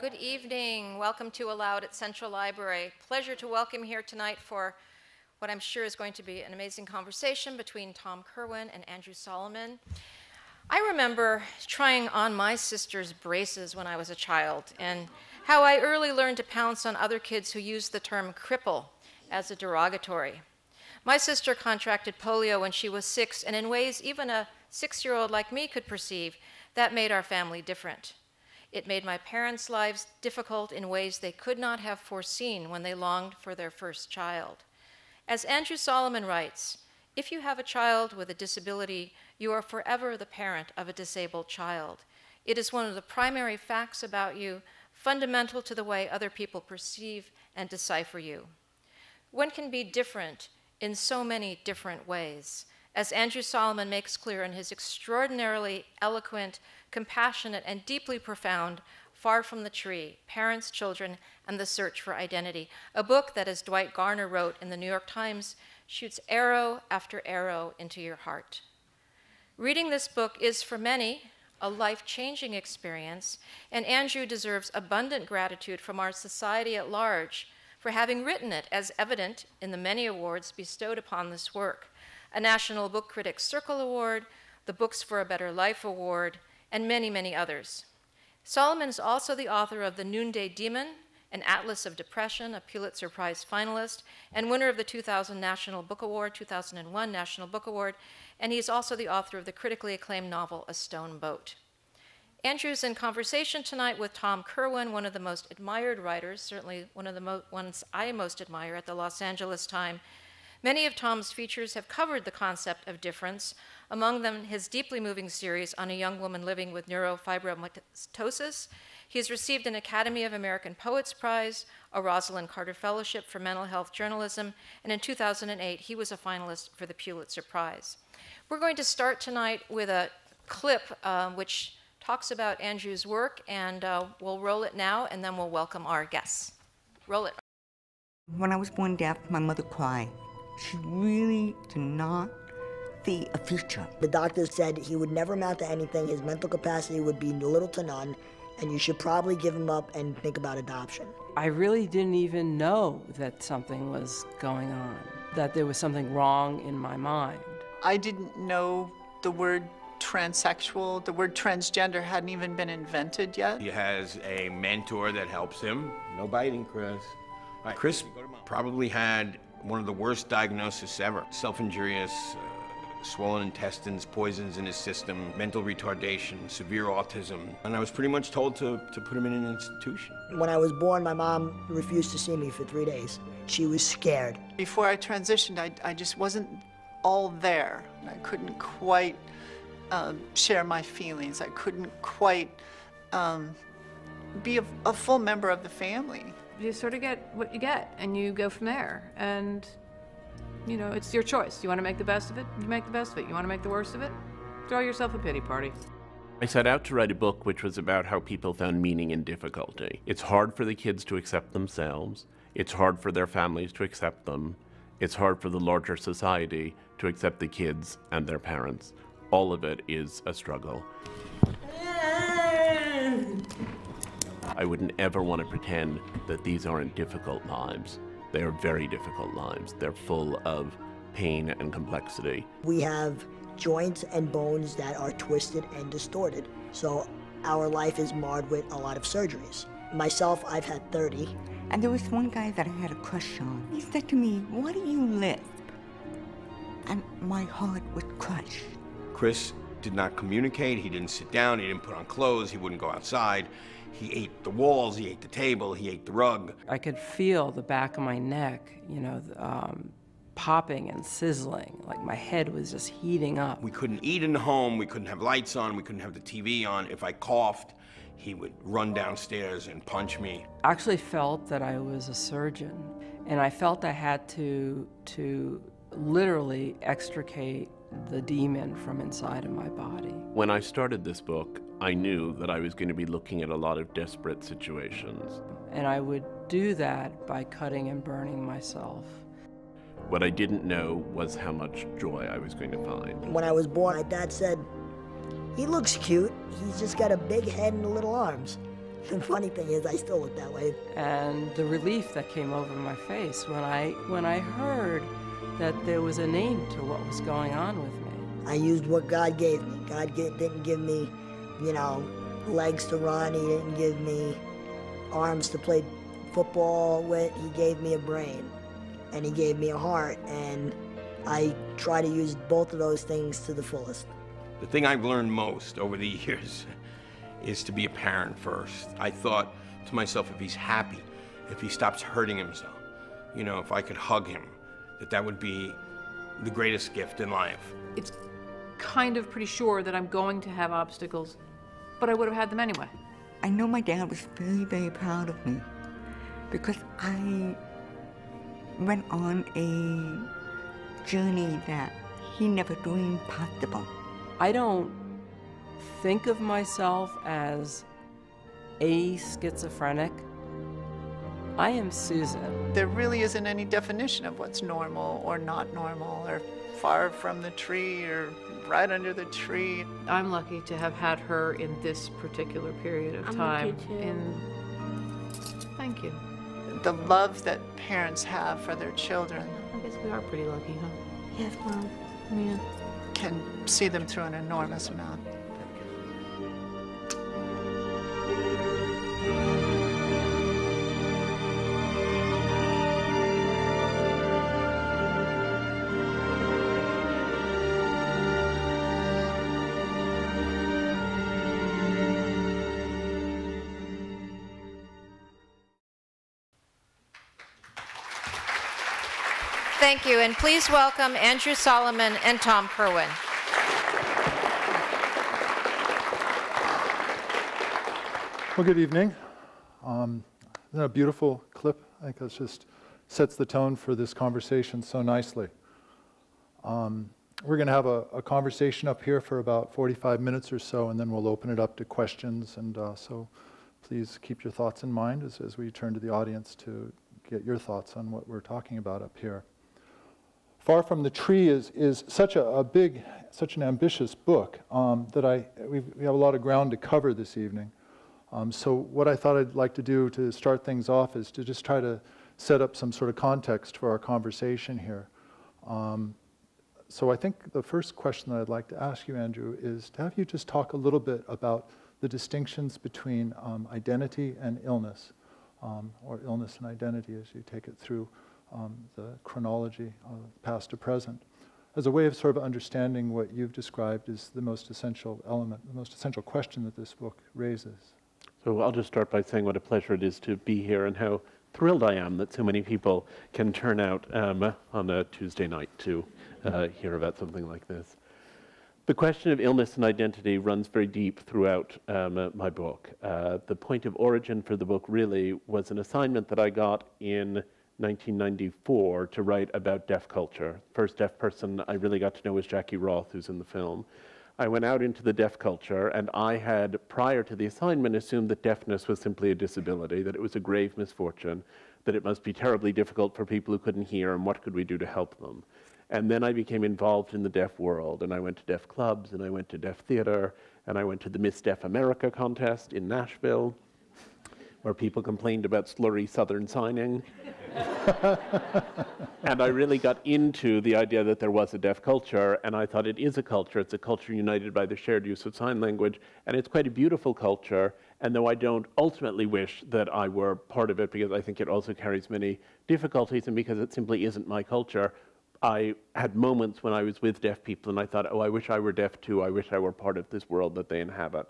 Good evening. Welcome to Aloud at Central Library. Pleasure to welcome here tonight for what I'm sure is going to be an amazing conversation between Tom Curwen and Andrew Solomon. I remember trying on my sister's braces when I was a child and how I early learned to pounce on other kids who used the term cripple as a derogatory. My sister contracted polio when she was 6, and in ways even a 6-year-old like me could perceive, that made our family different. It made my parents' lives difficult in ways they could not have foreseen when they longed for their first child. As Andrew Solomon writes, if you have a child with a disability, you are forever the parent of a disabled child. It is one of the primary facts about you, fundamental to the way other people perceive and decipher you. One can be different in so many different ways, as Andrew Solomon makes clear in his extraordinarily eloquent, compassionate, and deeply profound Far from the Tree, Parents, Children, and the Search for Identity, a book that, as Dwight Garner wrote in the New York Times, shoots arrow after arrow into your heart. Reading this book is, for many, a life-changing experience, and Andrew deserves abundant gratitude from our society at large for having written it, as evident in the many awards bestowed upon this work: a National Book Critics Circle Award, the Books for a Better Life Award, and many, many others. Solomon is also the author of The Noonday Demon, an Atlas of Depression, a Pulitzer Prize finalist, and winner of the 2000 National Book Award, 2001 National Book Award, and he's also the author of the critically acclaimed novel A Stone Boat. Andrew's in conversation tonight with Tom Curwen, one of the most admired writers, certainly one of the ones I most admire at the Los Angeles Times. Many of Tom's features have covered the concept of difference, among them his deeply moving series on a young woman living with neurofibromatosis. He has received an Academy of American Poets Prize, a Rosalind Carter Fellowship for Mental Health Journalism, and in 2008, he was a finalist for the Pulitzer Prize. We're going to start tonight with a clip which talks about Andrew's work, and we'll roll it now, and then we'll welcome our guests. Roll it. When I was born deaf, my mother cried. She really did not see a future. The doctor said he would never amount to anything, his mental capacity would be little to none, and you should probably give him up and think about adoption. I really didn't even know that something was going on, that there was something wrong in my mind. I didn't know the word transsexual, the word transgender hadn't even been invented yet. He has a mentor that helps him. No biting, Chris. Chris probably had one of the worst diagnoses ever. Self-injurious, swollen intestines, poisons in his system, mental retardation, severe autism. And I was pretty much told to put him in an institution. When I was born, my mom refused to see me for 3 days. She was scared. Before I transitioned, I just wasn't all there. I couldn't quite share my feelings. I couldn't quite be a full member of the family. You sort of get what you get, and you go from there. And, you know, it's your choice. You want to make the best of it, you make the best of it. You want to make the worst of it, throw yourself a pity party. I set out to write a book which was about how people found meaning in difficulty. It's hard for the kids to accept themselves. It's hard for their families to accept them. It's hard for the larger society to accept the kids and their parents. All of it is a struggle. I wouldn't ever want to pretend that these aren't difficult lives. They are very difficult lives. They're full of pain and complexity. We have joints and bones that are twisted and distorted, so our life is marred with a lot of surgeries. Myself, I've had 30. And there was one guy that I had a crush on. He said to me, "Why do you lisp?" And my heart was crushed. Chris did not communicate, he didn't sit down, he didn't put on clothes, he wouldn't go outside. He ate the walls, he ate the table, he ate the rug. I could feel the back of my neck, you know, popping and sizzling, like my head was just heating up. We couldn't eat in the home, we couldn't have lights on, we couldn't have the TV on. If I coughed, he would run downstairs and punch me. I actually felt that I was a surgeon, and I felt I had to literally extricate the demon from inside of my body. When I started this book, I knew that I was going to be looking at a lot of desperate situations. And I would do that by cutting and burning myself. What I didn't know was how much joy I was going to find. When I was born, my dad said, "He looks cute. He's just got a big head and little arms." The funny thing is, I still look that way. And the relief that came over my face when I heard that there was a name to what was going on with me. I used what God gave me. Didn't give me, legs to run. He didn't give me arms to play football with. He gave me a brain, and he gave me a heart, and I try to use both of those things to the fullest. The thing I've learned most over the years is to be a parent first. I thought to myself, if he's happy, if he stops hurting himself, if I could hug him, that would be the greatest gift in life. It's kind of pretty sure that I'm going to have obstacles, but I would have had them anyway. I know my dad was very, very proud of me because I went on a journey that he never dreamed possible. I don't think of myself as a schizophrenic. I am Susan. There really isn't any definition of what's normal or not normal, or far from the tree or right under the tree. I'm lucky to have had her in this particular period of time. Lucky too. Thank you. The love that parents have for their children I guess we are pretty lucky, huh? Yes, Mom. Yeah. can see them through an enormous amount. Thank you, and please welcome Andrew Solomon and Tom Curwen. Well, good evening. Isn't that a beautiful clip? I think that just sets the tone for this conversation so nicely. We're going to have a conversation up here for about 45 minutes or so, and then we'll open it up to questions. And so please keep your thoughts in mind as we turn to the audience to get your thoughts on what we're talking about up here. Far From the Tree is such such an ambitious book that we have a lot of ground to cover this evening. So what I thought I'd like to do to start things off is to just try to set up some sort of context for our conversation here. So I think the first question that I'd like to ask you, Andrew, is to have you just talk a little bit about the distinctions between identity and illness, or illness and identity as you take it through the chronology of past to present, as a way of sort of understanding what you've described as the most essential element, the most essential question that this book raises. So I'll just start by saying what a pleasure it is to be here and how thrilled I am that so many people can turn out on a Tuesday night to hear about something like this. The question of illness and identity runs very deep throughout my book. The point of origin for the book really was an assignment that I got in 1994 to write about deaf culture. First deaf person I really got to know was Jackie Roth, who's in the film. I went out into the deaf culture, and I had, prior to the assignment, assumed that deafness was simply a disability, that it was a grave misfortune, that it must be terribly difficult for people who couldn't hear, and what could we do to help them? And then I became involved in the deaf world, and I went to deaf clubs, and I went to deaf theater, and I went to the Miss Deaf America contest in Nashville, where people complained about slurry Southern signing. And I really got into the idea that there was a deaf culture, and I thought it is a culture. It's a culture united by the shared use of sign language, and it's quite a beautiful culture. And though I don't ultimately wish that I were part of it, because I think it also carries many difficulties, and because it simply isn't my culture, I had moments when I was with deaf people, and I thought, oh, I wish I were deaf too. I wish I were part of this world that they inhabit.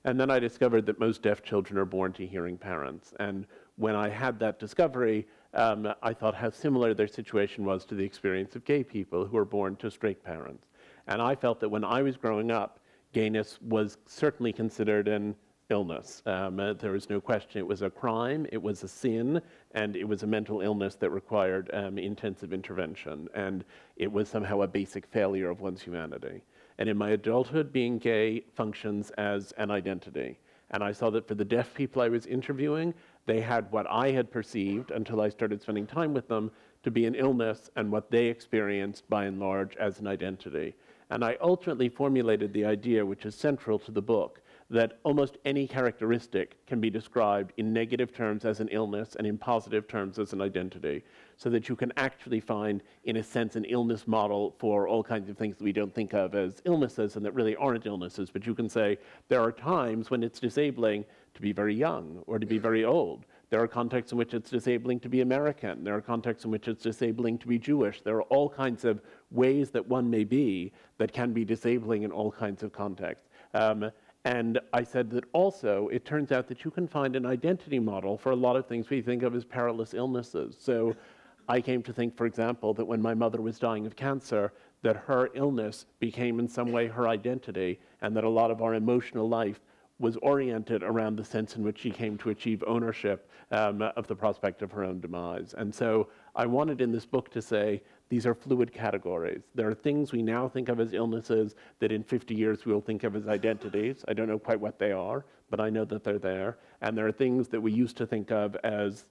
And then I discovered that most deaf children are born to hearing parents. And when I had that discovery, I thought how similar their situation was to the experience of gay people who are born to straight parents. And I felt that when I was growing up, gayness was certainly considered an illness. There was no question it was a crime, it was a sin, and it was a mental illness that required intensive intervention. And it was somehow a basic failure of one's humanity. And in my adulthood, being gay functions as an identity. And I saw that for the deaf people I was interviewing, they had what I had perceived, until I started spending time with them, to be an illness, and what they experienced, by and large, as an identity. And I ultimately formulated the idea, which is central to the book, that almost any characteristic can be described in negative terms as an illness and in positive terms as an identity, so that you can actually find, in a sense, an illness model for all kinds of things that we don't think of as illnesses and that really aren't illnesses. But you can say there are times when it's disabling to be very young or to be very old. There are contexts in which it's disabling to be American. There are contexts in which it's disabling to be Jewish. There are all kinds of ways that one may be that can be disabling in all kinds of contexts. And I said that also it turns out that you can find an identity model for a lot of things we think of as perilous illnesses. So I came to think, for example, that when my mother was dying of cancer, that her illness became in some way her identity, and that a lot of our emotional life was oriented around the sense in which she came to achieve ownership of the prospect of her own demise. And so I wanted in this book to say, these are fluid categories. There are things we now think of as illnesses that in 50 years we'll think of as identities. I don't know quite what they are, but I know that they're there. And there are things that we used to think of as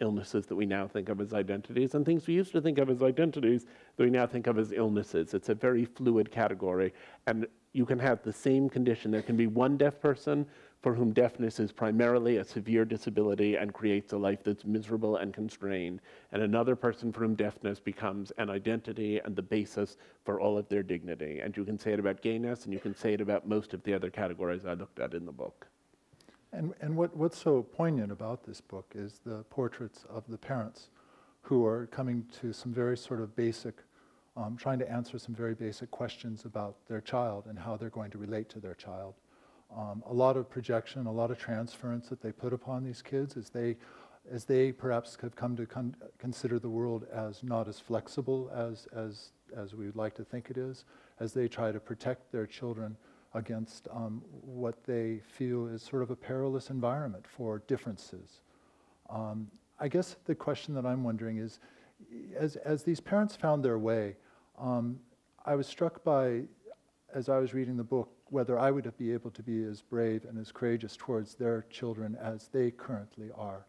illnesses that we now think of as identities, and things we used to think of as identities that we now think of as illnesses. It's a very fluid category. And you can have the same condition. There can be one deaf person for whom deafness is primarily a severe disability and creates a life that's miserable and constrained, and another person for whom deafness becomes an identity and the basis for all of their dignity. And you can say it about gayness, and you can say it about most of the other categories I looked at in the book. And what's so poignant about this book is the portraits of the parents who are coming to some very sort of basic, trying to answer some very basic questions about their child and how they're going to relate to their child. A lot of projection, a lot of transference that they put upon these kids as they perhaps have come to consider the world as not as flexible as we would like to think it is, as they try to protect their children against what they feel is sort of a perilous environment for differences. I guess the question that I'm wondering is, as these parents found their way, I was struck by, as I was reading the book, whether I would be able to be as brave and as courageous towards their children as they currently are.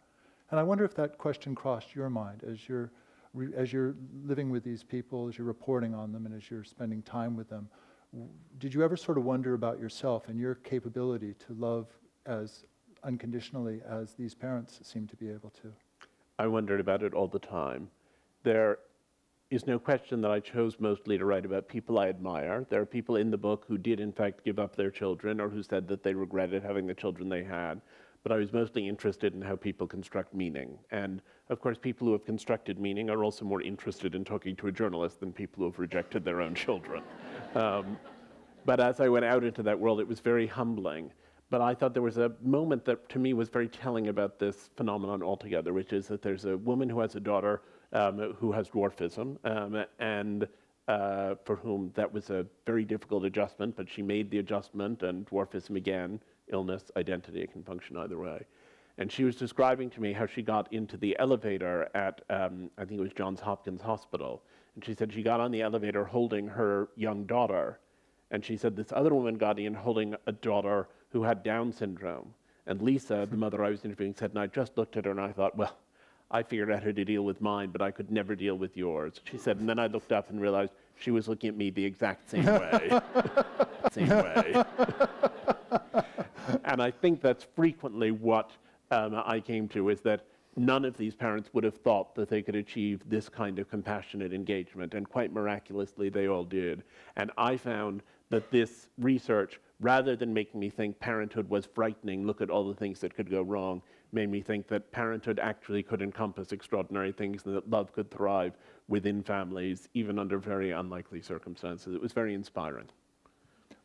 And I wonder if that question crossed your mind as you're living with these people, as you're reporting on them, and as you're spending time with them. Did you ever sort of wonder about yourself and your capability to love as unconditionally as these parents seem to be able to? I wondered about it all the time. There is no question that I chose mostly to write about people I admire. There are people in the book who did in fact give up their children or who said that they regretted having the children they had. But I was mostly interested in how people construct meaning. And of course, people who have constructed meaning are also more interested in talking to a journalist than people who have rejected their own children. But as I went out into that world, it was very humbling. But I thought there was a moment that to me was very telling about this phenomenon altogether, which is that there's a woman who has a daughter who has dwarfism, and for whom that was a very difficult adjustment, but she made the adjustment, and dwarfism again, illness, identity, it can function either way. And she was describing to me how she got into the elevator at, I think it was Johns Hopkins Hospital. And she said she got on the elevator holding her young daughter. And she said this other woman got in holding a daughter who had Down syndrome. And Lisa, the mother I was interviewing, said, and I just looked at her and I thought, well, I figured out how to deal with mine, but I could never deal with yours. She said, and then I looked up and realized she was looking at me the exact same way. Same way. And I think that's frequently what I came to, is that none of these parents would have thought that they could achieve this kind of compassionate engagement, and quite miraculously they all did. And I found that this research, rather than making me think parenthood was frightening, look at all the things that could go wrong, made me think that parenthood actually could encompass extraordinary things, and that love could thrive within families, even under very unlikely circumstances. It was very inspiring.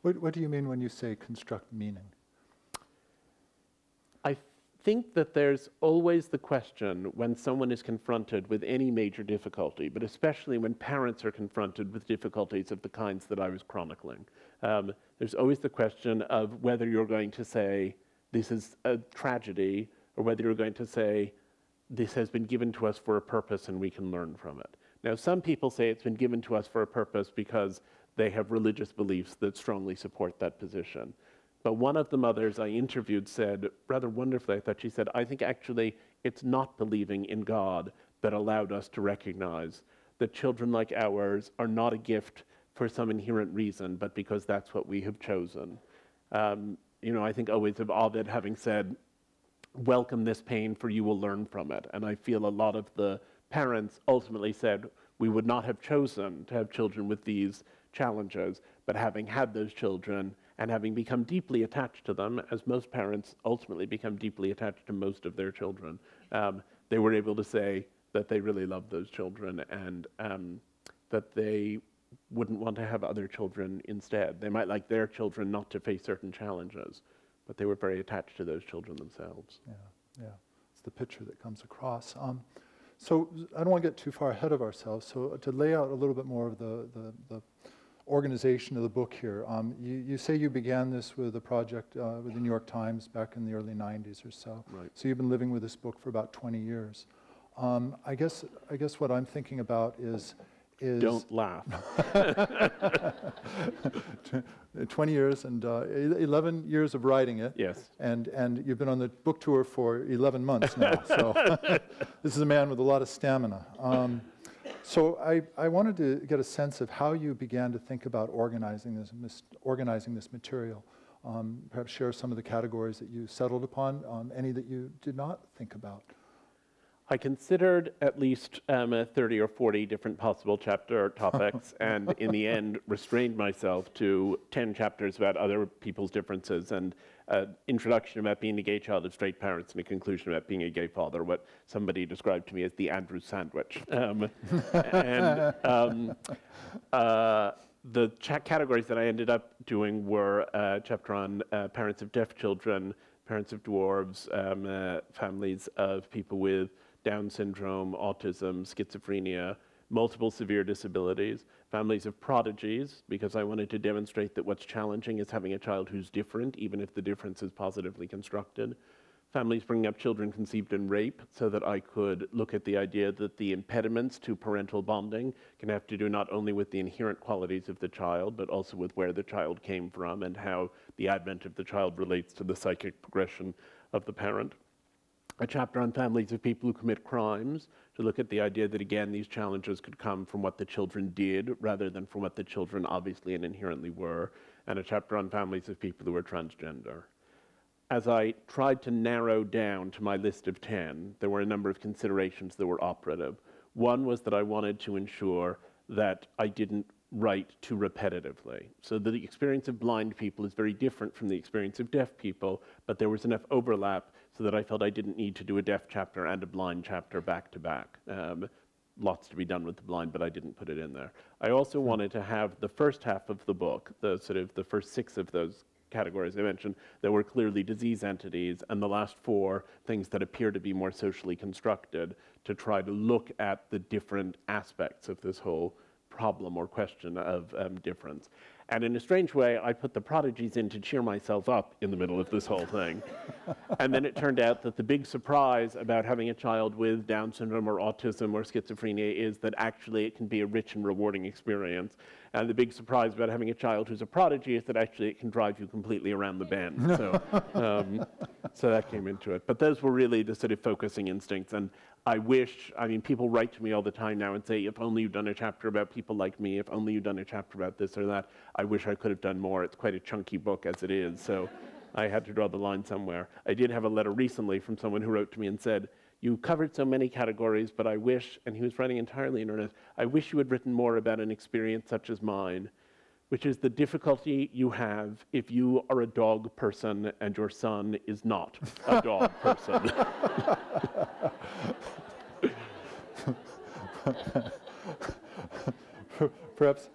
What do you mean when you say construct meaning? I think that there's always the question when someone is confronted with any major difficulty, but especially when parents are confronted with difficulties of the kinds that I was chronicling. There's always the question of whether you're going to say this is a tragedy, or whether you're going to say this has been given to us for a purpose and we can learn from it. Now, some people say it's been given to us for a purpose because they have religious beliefs that strongly support that position. But one of the mothers I interviewed said, rather wonderfully, I thought, she said, I think actually it's not believing in God that allowed us to recognize that children like ours are not a gift for some inherent reason, but because that's what we have chosen. I think always of Ovid having said, welcome this pain, for you will learn from it. And I feel a lot of the parents ultimately said, we would not have chosen to have children with these challenges, but having had those children and having become deeply attached to them, as most parents ultimately become deeply attached to most of their children, they were able to say that they really loved those children and that they wouldn't want to have other children instead. They might like their children not to face certain challenges, but they were very attached to those children themselves. Yeah, it's the picture that comes across. So I don't want to get too far ahead of ourselves, so to lay out a little bit more of the organization of the book here, you say you began this with a project with the New York Times back in the early 90s or so. Right. So you've been living with this book for about 20 years. I guess what I'm thinking about is Don't laugh. 20 years and 11 years of writing it. Yes. And you've been on the book tour for 11 months now. So this is a man with a lot of stamina. So I wanted to get a sense of how you began to think about organizing this material. Perhaps share some of the categories that you settled upon, any that you did not think about. I considered at least 30 or 40 different possible chapter topics, and in the end restrained myself to 10 chapters about other people's differences, and an introduction about being a gay child of straight parents, and a conclusion about being a gay father, what somebody described to me as the Andrew sandwich. The categories that I ended up doing were a chapter on parents of deaf children, parents of dwarves, families of people with Down syndrome, autism, schizophrenia, multiple severe disabilities, families of prodigies, because I wanted to demonstrate that what's challenging is having a child who's different, even if the difference is positively constructed. Families bringing up children conceived in rape, so that I could look at the idea that the impediments to parental bonding can have to do not only with the inherent qualities of the child, but also with where the child came from and how the advent of the child relates to the psychic progression of the parent. A chapter on families of people who commit crimes, to look at the idea that, again, these challenges could come from what the children did rather than from what the children obviously and inherently were, and a chapter on families of people who are transgender. As I tried to narrow down to my list of 10, there were a number of considerations that were operative. One was that I wanted to ensure that I didn't write too repetitively. So the experience of blind people is very different from the experience of deaf people, but there was enough overlap so that I felt I didn't need to do a deaf chapter and a blind chapter back to back. Lots to be done with the blind, but I didn't put it in there. I also wanted to have the first half of the book, the first 6 of those categories I mentioned, that were clearly disease entities, and the last 4 things that appear to be more socially constructed, to try to look at the different aspects of this whole problem or question of difference. And in a strange way, I put the prodigies in to cheer myself up in the middle of this whole thing. And then it turned out that the big surprise about having a child with Down syndrome or autism or schizophrenia is that actually it can be a rich and rewarding experience. And the big surprise about having a child who's a prodigy is that actually it can drive you completely around the bend. So that came into it. But those were really the sort of focusing instincts. And people write to me all the time now and say, if only you'd done a chapter about people like me, if only you'd done a chapter about this or that. I wish I could have done more. It's quite a chunky book as it is, so I had to draw the line somewhere. I did have a letter recently from someone who wrote to me and said, you covered so many categories, but I wish, and he was writing entirely in earnest, I wish you had written more about an experience such as mine, which is the difficulty you have if you are a dog person and your son is not a dog person. Perhaps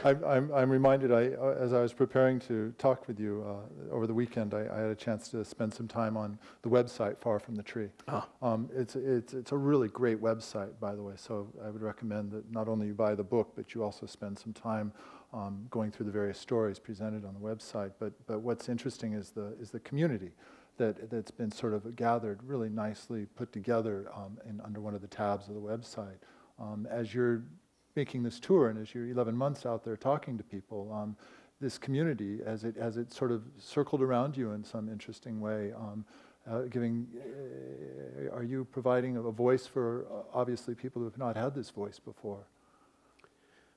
I'm reminded, as I was preparing to talk with you over the weekend, I had a chance to spend some time on the website Far From the Tree. It's a really great website, by the way, so I would recommend that not only you buy the book, but you also spend some time going through the various stories presented on the website. But what's interesting is the community that's been sort of gathered, really nicely put together under one of the tabs of the website. As you're making this tour and as you're 11 months out there talking to people, this community, as it sort of circled around you in some interesting way, are you providing a voice for obviously people who have not had this voice before?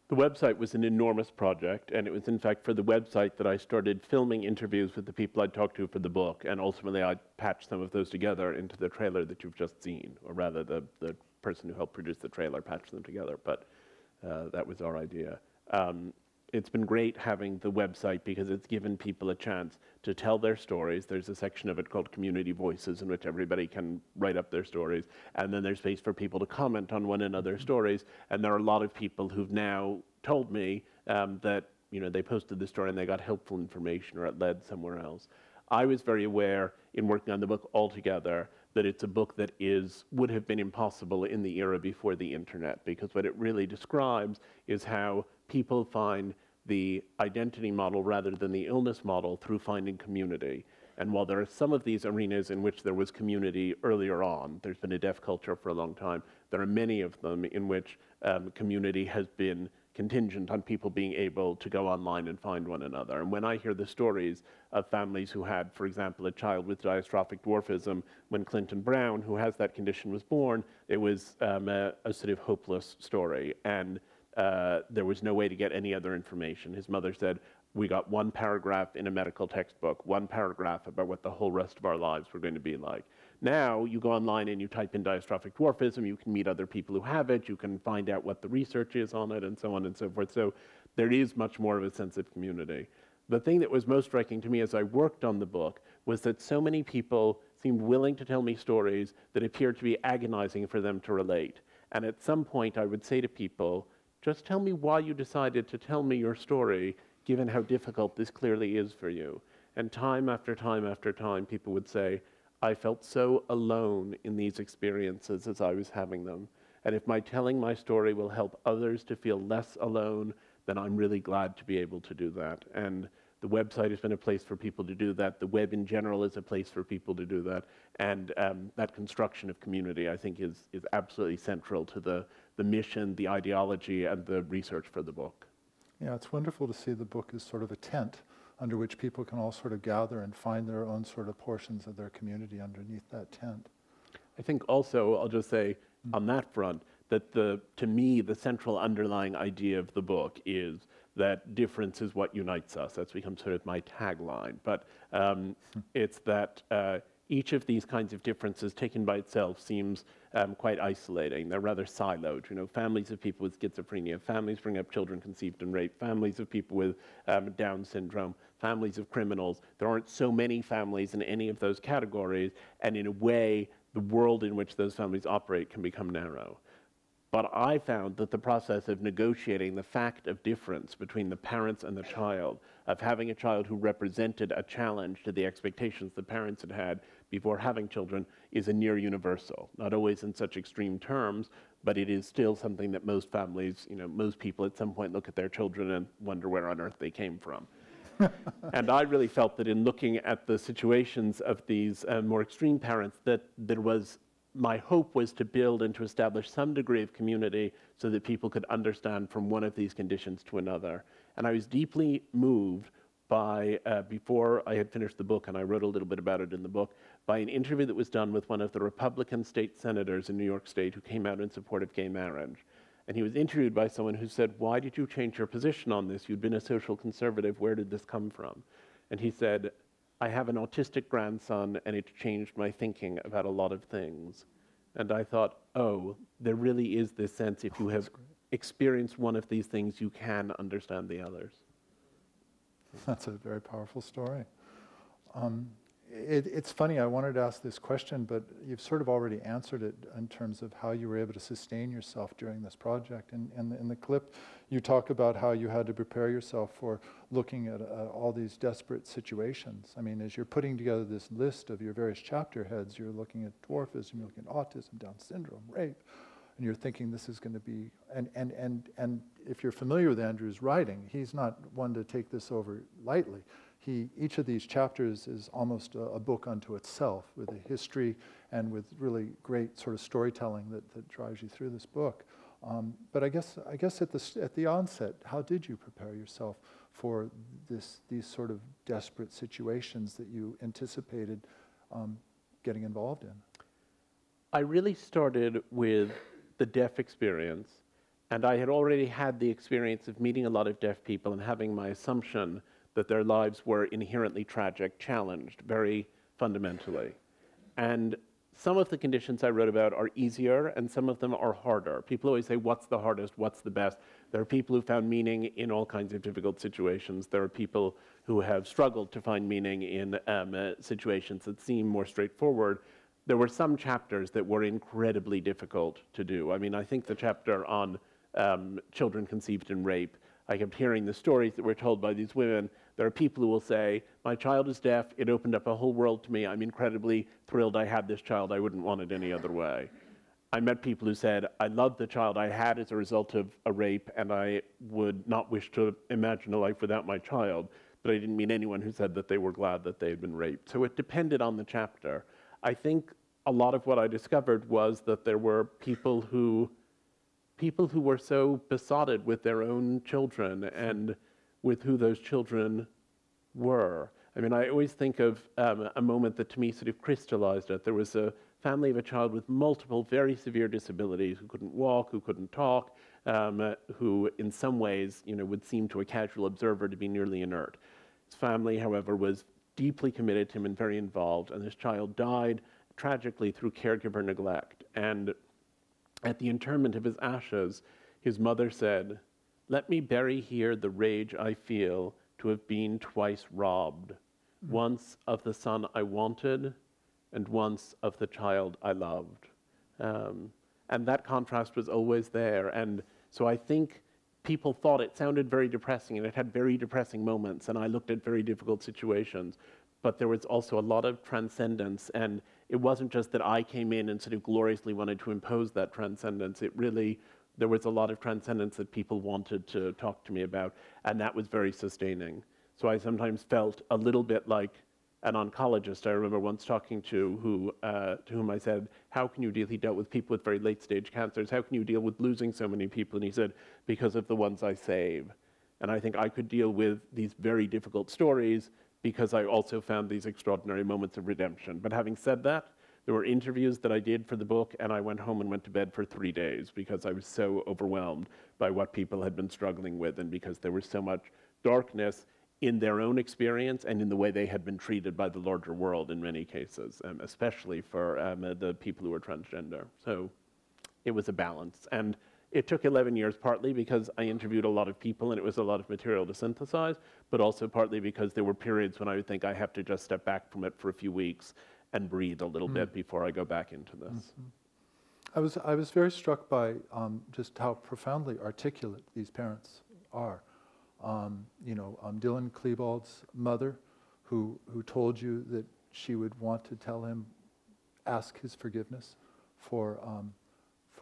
The website was an enormous project, and it was in fact for the website that I started filming interviews with the people I'd talked to for the book, and ultimately I patched some of those together into the trailer that you've just seen, or rather the person who helped produce the trailer patched them together, but that was our idea. It's been great having the website because it's given people a chance to tell their stories. There's a section of it called Community Voices in which everybody can write up their stories. And then there's space for people to comment on one another's stories. And there are a lot of people who've now told me that they posted the story and they got helpful information or it led somewhere else. I was very aware in working on the book altogether that it's a book that would have been impossible in the era before the internet, because what it really describes is how people find the identity model rather than the illness model through finding community. And while there are some of these arenas in which there was community earlier on, there's been a deaf culture for a long time, there are many of them in which community has been contingent on people being able to go online and find one another. And when I hear the stories of families who had, for example, a child with dystrophic dwarfism, when Clinton Brown, who has that condition, was born, it was a sort of hopeless story. And there was no way to get any other information. His mother said, we got one paragraph in a medical textbook, one paragraph about what the whole rest of our lives were going to be like. Now, you go online and you type in dystrophic dwarfism, you can meet other people who have it, you can find out what the research is on it, and so on and so forth. So there is much more of a sense of community. The thing that was most striking to me as I worked on the book was that so many people seemed willing to tell me stories that appeared to be agonizing for them to relate. And at some point, I would say to people, just tell me why you decided to tell me your story, given how difficult this clearly is for you. And time after time after time, people would say, I felt so alone in these experiences as I was having them. And if my telling my story will help others to feel less alone, then I'm really glad to be able to do that. And the website has been a place for people to do that. The web in general is a place for people to do that. And that construction of community, I think, is absolutely central to the mission, the ideology, and the research for the book. Yeah, it's wonderful to see the book as sort of a tent under which people can all sort of gather and find their own sort of portions of their community underneath that tent. I think also, I'll just say on that front, that to me, the central underlying idea of the book is that difference is what unites us. That's become sort of my tagline. But it's that each of these kinds of differences taken by itself seems quite isolating. They're rather siloed. Families of people with schizophrenia, families bring up children conceived in rape, families of people with Down syndrome, families of criminals. There aren't so many families in any of those categories, and in a way, the world in which those families operate can become narrow. But I found that the process of negotiating the fact of difference between the parents and the child, of having a child who represented a challenge to the expectations the parents had had before having children, is a near universal. Not always in such extreme terms, but it is still something that most families, most people at some point look at their children and wonder where on earth they came from. And I really felt that in looking at the situations of these more extreme parents, that my hope was to build and to establish some degree of community so that people could understand from one of these conditions to another. And I was deeply moved by, before I had finished the book, and I wrote a little bit about it in the book, by an interview that was done with one of the Republican state senators in New York State who came out in support of gay marriage. And he was interviewed by someone who said, why did you change your position on this? You'd been a social conservative. Where did this come from? And he said, I have an autistic grandson, and it changed my thinking about a lot of things. And I thought, oh, there really is this sense, if you have experienced one of these things, you can understand the others. That's a very powerful story. It's funny, I wanted to ask this question, but you've sort of already answered it in terms of how you were able to sustain yourself during this project. And in the clip, you talk about how you had to prepare yourself for looking at all these desperate situations. I mean, as you're putting together this list of your various chapter heads, you're looking at dwarfism, you're looking at autism, Down syndrome, rape, and you're thinking this is going to be, and if you're familiar with Andrew's writing, he's not one to take this over lightly. Each of these chapters is almost a book unto itself, with a history and with really great sort of storytelling that drives you through this book. But I guess at the onset, how did you prepare yourself for these sort of desperate situations that you anticipated getting involved in? I really started with the deaf experience And I had already had the experience of meeting a lot of deaf people and having my assumption that their lives were inherently tragic, challenged very fundamentally. And some of the conditions I wrote about are easier and some of them are harder. People always say, what's the hardest, what's the best? There are people who found meaning in all kinds of difficult situations. There are people who have struggled to find meaning in situations that seem more straightforward. There were some chapters that were incredibly difficult to do. I mean, I think the chapter on children conceived in rape, I kept hearing the stories that were told by these women. There are people who will say, my child is deaf, it opened up a whole world to me, I'm incredibly thrilled I had this child, I wouldn't want it any other way. I met people who said, I love the child I had as a result of a rape, and I would not wish to imagine a life without my child, but I didn't meet anyone who said that they were glad that they had been raped. So it depended on the chapter. I think a lot of what I discovered was that there were people who were so besotted with their own children and with who those children were. I mean, I always think of a moment that to me sort of crystallized it. There was a family of a child with multiple very severe disabilities, who couldn't walk, who couldn't talk, who in some ways, would seem to a casual observer to be nearly inert. His family, however, was deeply committed to him and very involved, and this child died tragically through caregiver neglect. And at the interment of his ashes, his mother said, let me bury here the rage I feel to have been twice robbed, once of the son I wanted, and once of the child I loved. And that contrast was always there. And so I think people thought it sounded very depressing, and it had very depressing moments, and I looked at very difficult situations. But there was also a lot of transcendence, and it wasn't just that I came in and sort of gloriously wanted to impose that transcendence. It really, there was a lot of transcendence that people wanted to talk to me about, and that was very sustaining. So I sometimes felt a little bit like an oncologist I remember once talking to whom I said, how can you deal? He dealt with people with very late stage cancers. How can you deal with losing so many people? And he said, because of the ones I save. And I think I could deal with these very difficult stories because I also found these extraordinary moments of redemption. But having said that, there were interviews that I did for the book, and I went home and went to bed for 3 days because I was so overwhelmed by what people had been struggling with, and because there was so much darkness in their own experience and in the way they had been treated by the larger world in many cases, especially for the people who were transgender. So it was a balance. And it took 11 years, partly because I interviewed a lot of people and it was a lot of material to synthesize, but also partly because there were periods when I would think I have to just step back from it for a few weeks and breathe a little bit before I go back into this. I was very struck by just how profoundly articulate these parents are. Dylan Klebold's mother, who told you that she would want to tell him, ask his forgiveness for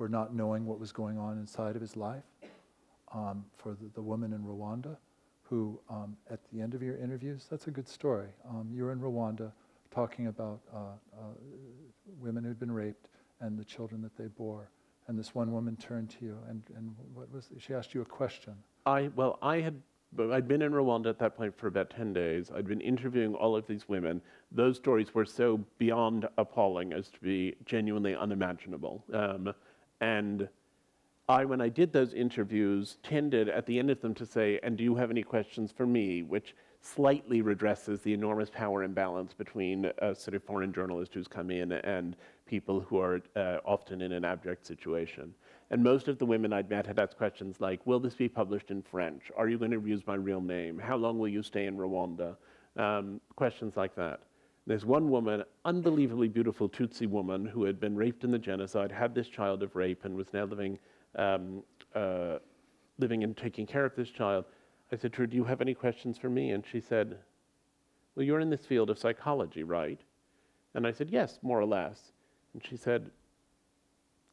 not knowing what was going on inside of his life. For the woman in Rwanda, who at the end of your interviews, that's a good story. You're in Rwanda talking about women who'd been raped and the children that they bore. And this one woman turned to you and what was she asked you a question. I'd been in Rwanda at that point for about 10 days. I'd been interviewing all of these women. Those stories were so beyond appalling as to be genuinely unimaginable. And when I did those interviews, tended at the end of them to say, and do you have any questions for me? Which slightly redresses the enormous power imbalance between a sort of foreign journalist who's come in and people who are often in an abject situation. And most of the women I'd met had asked questions like, will this be published in French? Are you going to use my real name? How long will you stay in Rwanda? Questions like that. There's one woman, unbelievably beautiful Tutsi woman, who had been raped in the genocide, had this child of rape, and was now living and taking care of this child. I said to her, do you have any questions for me? And she said, well, you're in this field of psychology, right? And I said, yes, more or less. And she said,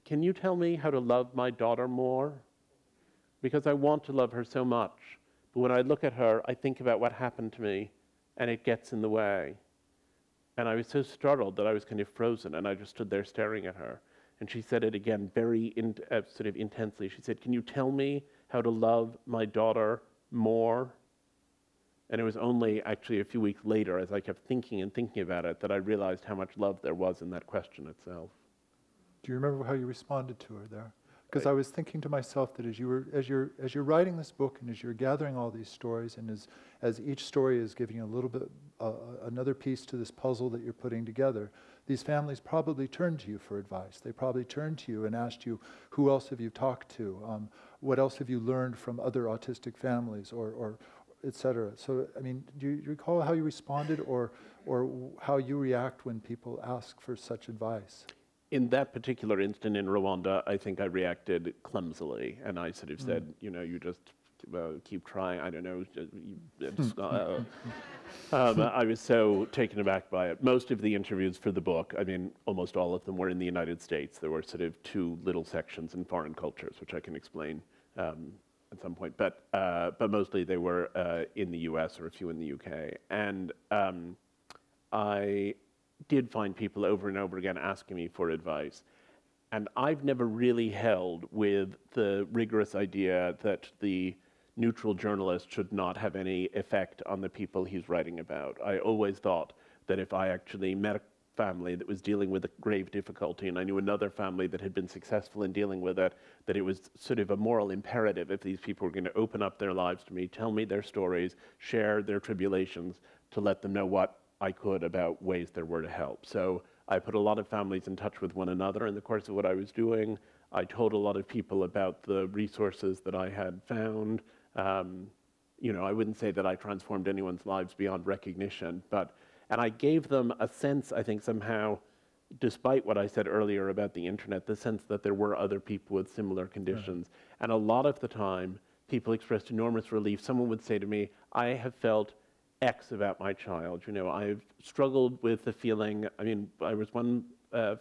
can you tell me how to love my daughter more? Because I want to love her so much. But when I look at her, I think about what happened to me, and it gets in the way. And I was so startled that I was kind of frozen, and I just stood there staring at her. And she said it again very sort of intensely. She said, can you tell me how to love my daughter more? And it was only actually a few weeks later, as I kept thinking and thinking about it, that I realized how much love there was in that question itself. Do you remember how you responded to her there? Because I was thinking to myself that as you're writing this book and as you're gathering all these stories, and as each story is giving you a little bit another piece to this puzzle that you're putting together, these families probably turned to you for advice. They probably turned to you and asked you, who else have you talked to? What else have you learned from other autistic families, or et cetera? So, I mean, do you recall how you responded, or how you react when people ask for such advice? In that particular instant in Rwanda, I think I reacted clumsily, and I sort of said, you know, you just keep trying. I don't know. I was so taken aback by it. Most of the interviews for the book, I mean, almost all of them were in the United States. There were sort of 2 little sections in foreign cultures, which I can explain at some point. But mostly they were in the US or a few in the UK. And I did find people over and over again asking me for advice. And I've never really held with the rigorous idea that the neutral journalist should not have any effect on the people he's writing about. I always thought that if I actually met a family that was dealing with a grave difficulty, and I knew another family that had been successful in dealing with it, that it was sort of a moral imperative if these people were going to open up their lives to me, tell me their stories, share their tribulations, to let them know what I could about ways there were to help. So I put a lot of families in touch with one another in the course of what I was doing. I told a lot of people about the resources that I had found. You know, I wouldn't say that I transformed anyone's lives beyond recognition, and I gave them a sense, I think somehow, despite what I said earlier about the internet, the sense that there were other people with similar conditions. Right. And a lot of the time, people expressed enormous relief. Someone would say to me, I have felt X about my child. You know, I've struggled with the feeling, I mean, I was one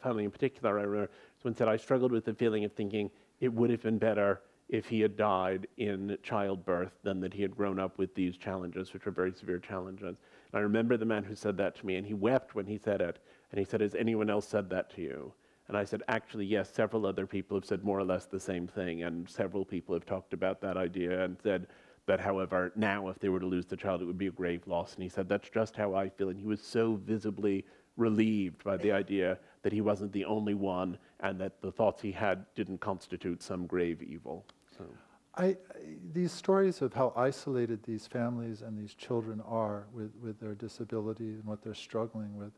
family in particular, I remember someone said, I struggled with the feeling of thinking it would have been better if he had died in childbirth than that he had grown up with these challenges, which are very severe challenges. And I remember the man who said that to me, and he wept when he said it, and he said, has anyone else said that to you? And I said, actually, yes, several other people have said more or less the same thing, and several people have talked about that idea and said, but however, now if they were to lose the child, it would be a grave loss. And he said, that's just how I feel. And he was so visibly relieved by the idea that he wasn't the only one and that the thoughts he had didn't constitute some grave evil. So. These stories of how isolated these families and these children are with their disability and what they're struggling with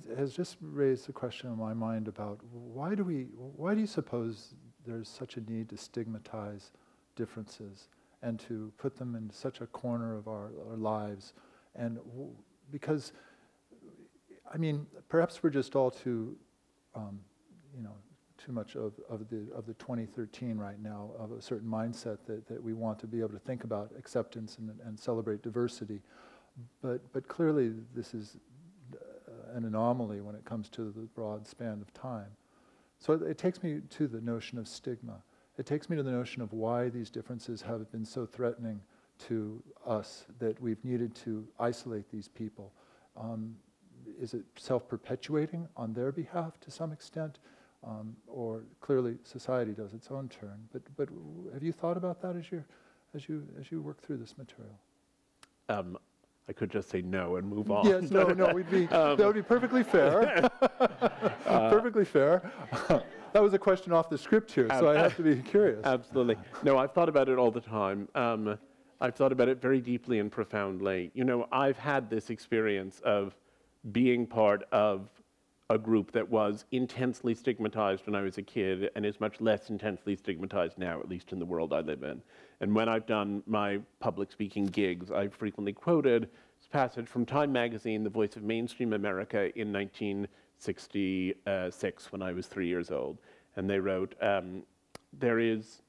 has just raised the question in my mind about why do you suppose there's such a need to stigmatize differences and to put them in such a corner of our lives? And because, I mean, perhaps we're just all too, you know, too much of the 2013 right now, of a certain mindset that we want to be able to think about acceptance and celebrate diversity. But clearly this is an anomaly when it comes to the broad span of time. So it takes me to the notion of stigma. It takes me to the notion of why these differences have been so threatening to us that we've needed to isolate these people. Is it self-perpetuating on their behalf to some extent? Or clearly society does its own turn. But have you thought about that as you work through this material? I could just say no and move on. Yes, no, that would be perfectly fair. Perfectly fair. That was a question off the script here, so I have to be curious. Absolutely. No, I've thought about it all the time. I've thought about it very deeply and profoundly. You know, I've had this experience of being part of a group that was intensely stigmatized when I was a kid and is much less intensely stigmatized now, at least in the world I live in. And when I've done my public speaking gigs, I've frequently quoted this passage from Time magazine, the voice of mainstream America, in 1966 when I was 3 years old. And they wrote, there is,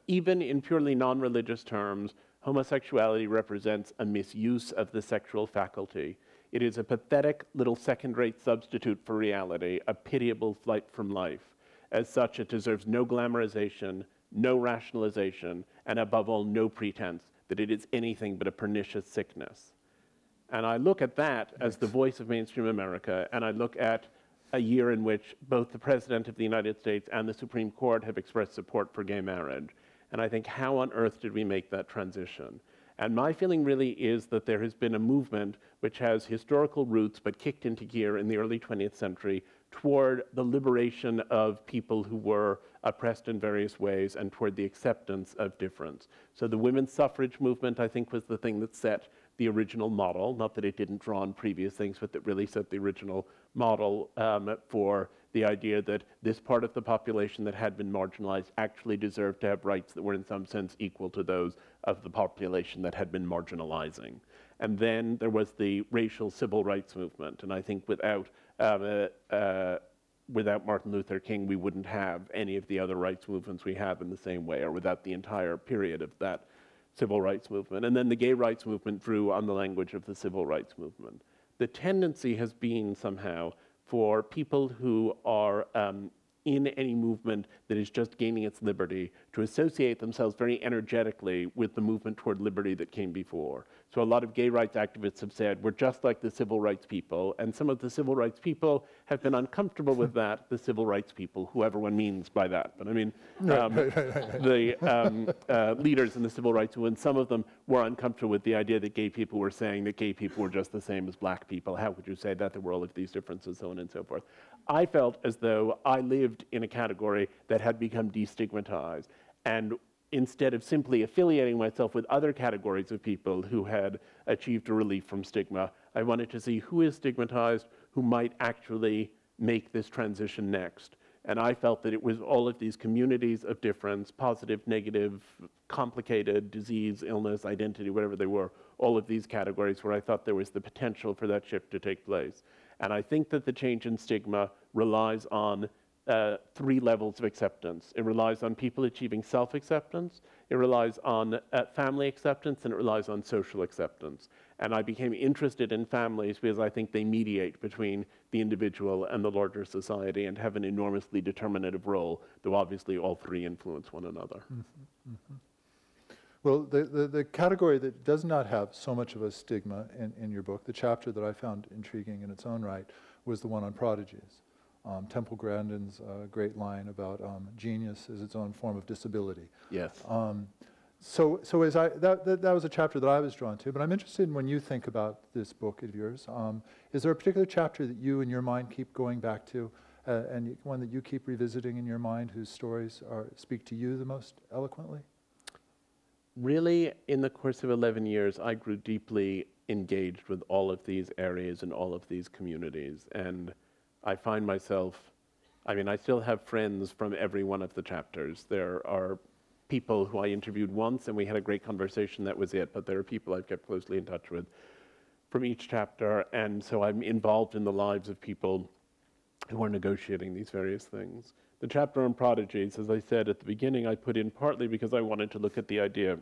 even in purely non-religious terms, homosexuality represents a misuse of the sexual faculty. It is a pathetic little second-rate substitute for reality, a pitiable flight from life. As such, it deserves no glamorization, no rationalization, and above all, no pretense that it is anything but a pernicious sickness. And I look at that as the voice of mainstream America, and I look at a year in which both the President of the United States and the Supreme Court have expressed support for gay marriage. And I think, how on earth did we make that transition? And my feeling really is that there has been a movement which has historical roots but kicked into gear in the early 20th century toward the liberation of people who were oppressed in various ways and toward the acceptance of difference. So the women's suffrage movement, I think, was the thing that set the original model, not that it didn't draw on previous things, but that really set the original model for the idea that this part of the population that had been marginalized actually deserved to have rights that were in some sense equal to those of the population that had been marginalizing. And then there was the racial civil rights movement, and I think without Martin Luther King, we wouldn't have any of the other rights movements we have in the same way, or without the entire period of that civil rights movement. And then the gay rights movement drew on the language of the civil rights movement. The tendency has been somehow for people who are in any movement that is just gaining its liberty to associate themselves very energetically with the movement toward liberty that came before. So a lot of gay rights activists have said, we're just like the civil rights people, and some of the civil rights people have been uncomfortable with that, the civil rights people, whoever one means by that. But I mean, the leaders in the civil rights movement, some of them were uncomfortable with the idea that gay people were saying that gay people were just the same as black people. How could you say that? There were all of these differences, so on and so forth. I felt as though I lived in a category that had become destigmatized, and instead of simply affiliating myself with other categories of people who had achieved a relief from stigma, I wanted to see who is stigmatized, who might actually make this transition next. And I felt that it was all of these communities of difference, positive, negative, complicated, disease, illness, identity, whatever they were, all of these categories where I thought there was the potential for that shift to take place. And I think that the change in stigma relies on 3 levels of acceptance. It relies on people achieving self-acceptance, it relies on family acceptance, and it relies on social acceptance. And I became interested in families because I think they mediate between the individual and the larger society and have an enormously determinative role, though obviously all 3 influence one another. Mm-hmm. Mm-hmm. Well, the category that does not have so much of a stigma in your book, the chapter that I found intriguing in its own right, was the one on prodigies. Temple Grandin's great line about genius is its own form of disability. Yes. So as that was a chapter that I was drawn to, but I'm interested in when you think about this book of yours, is there a particular chapter that you in your mind keep going back to, and one that you keep revisiting in your mind whose stories speak to you the most eloquently? Really, in the course of 11 years, I grew deeply engaged with all of these areas and all of these communities, and I find myself, I mean, I still have friends from every one of the chapters. There are people who I interviewed once and we had a great conversation, that was it, but there are people I've kept closely in touch with from each chapter, and so I'm involved in the lives of people who are negotiating these various things. The chapter on prodigies, as I said at the beginning, I put in partly because I wanted to look at the idea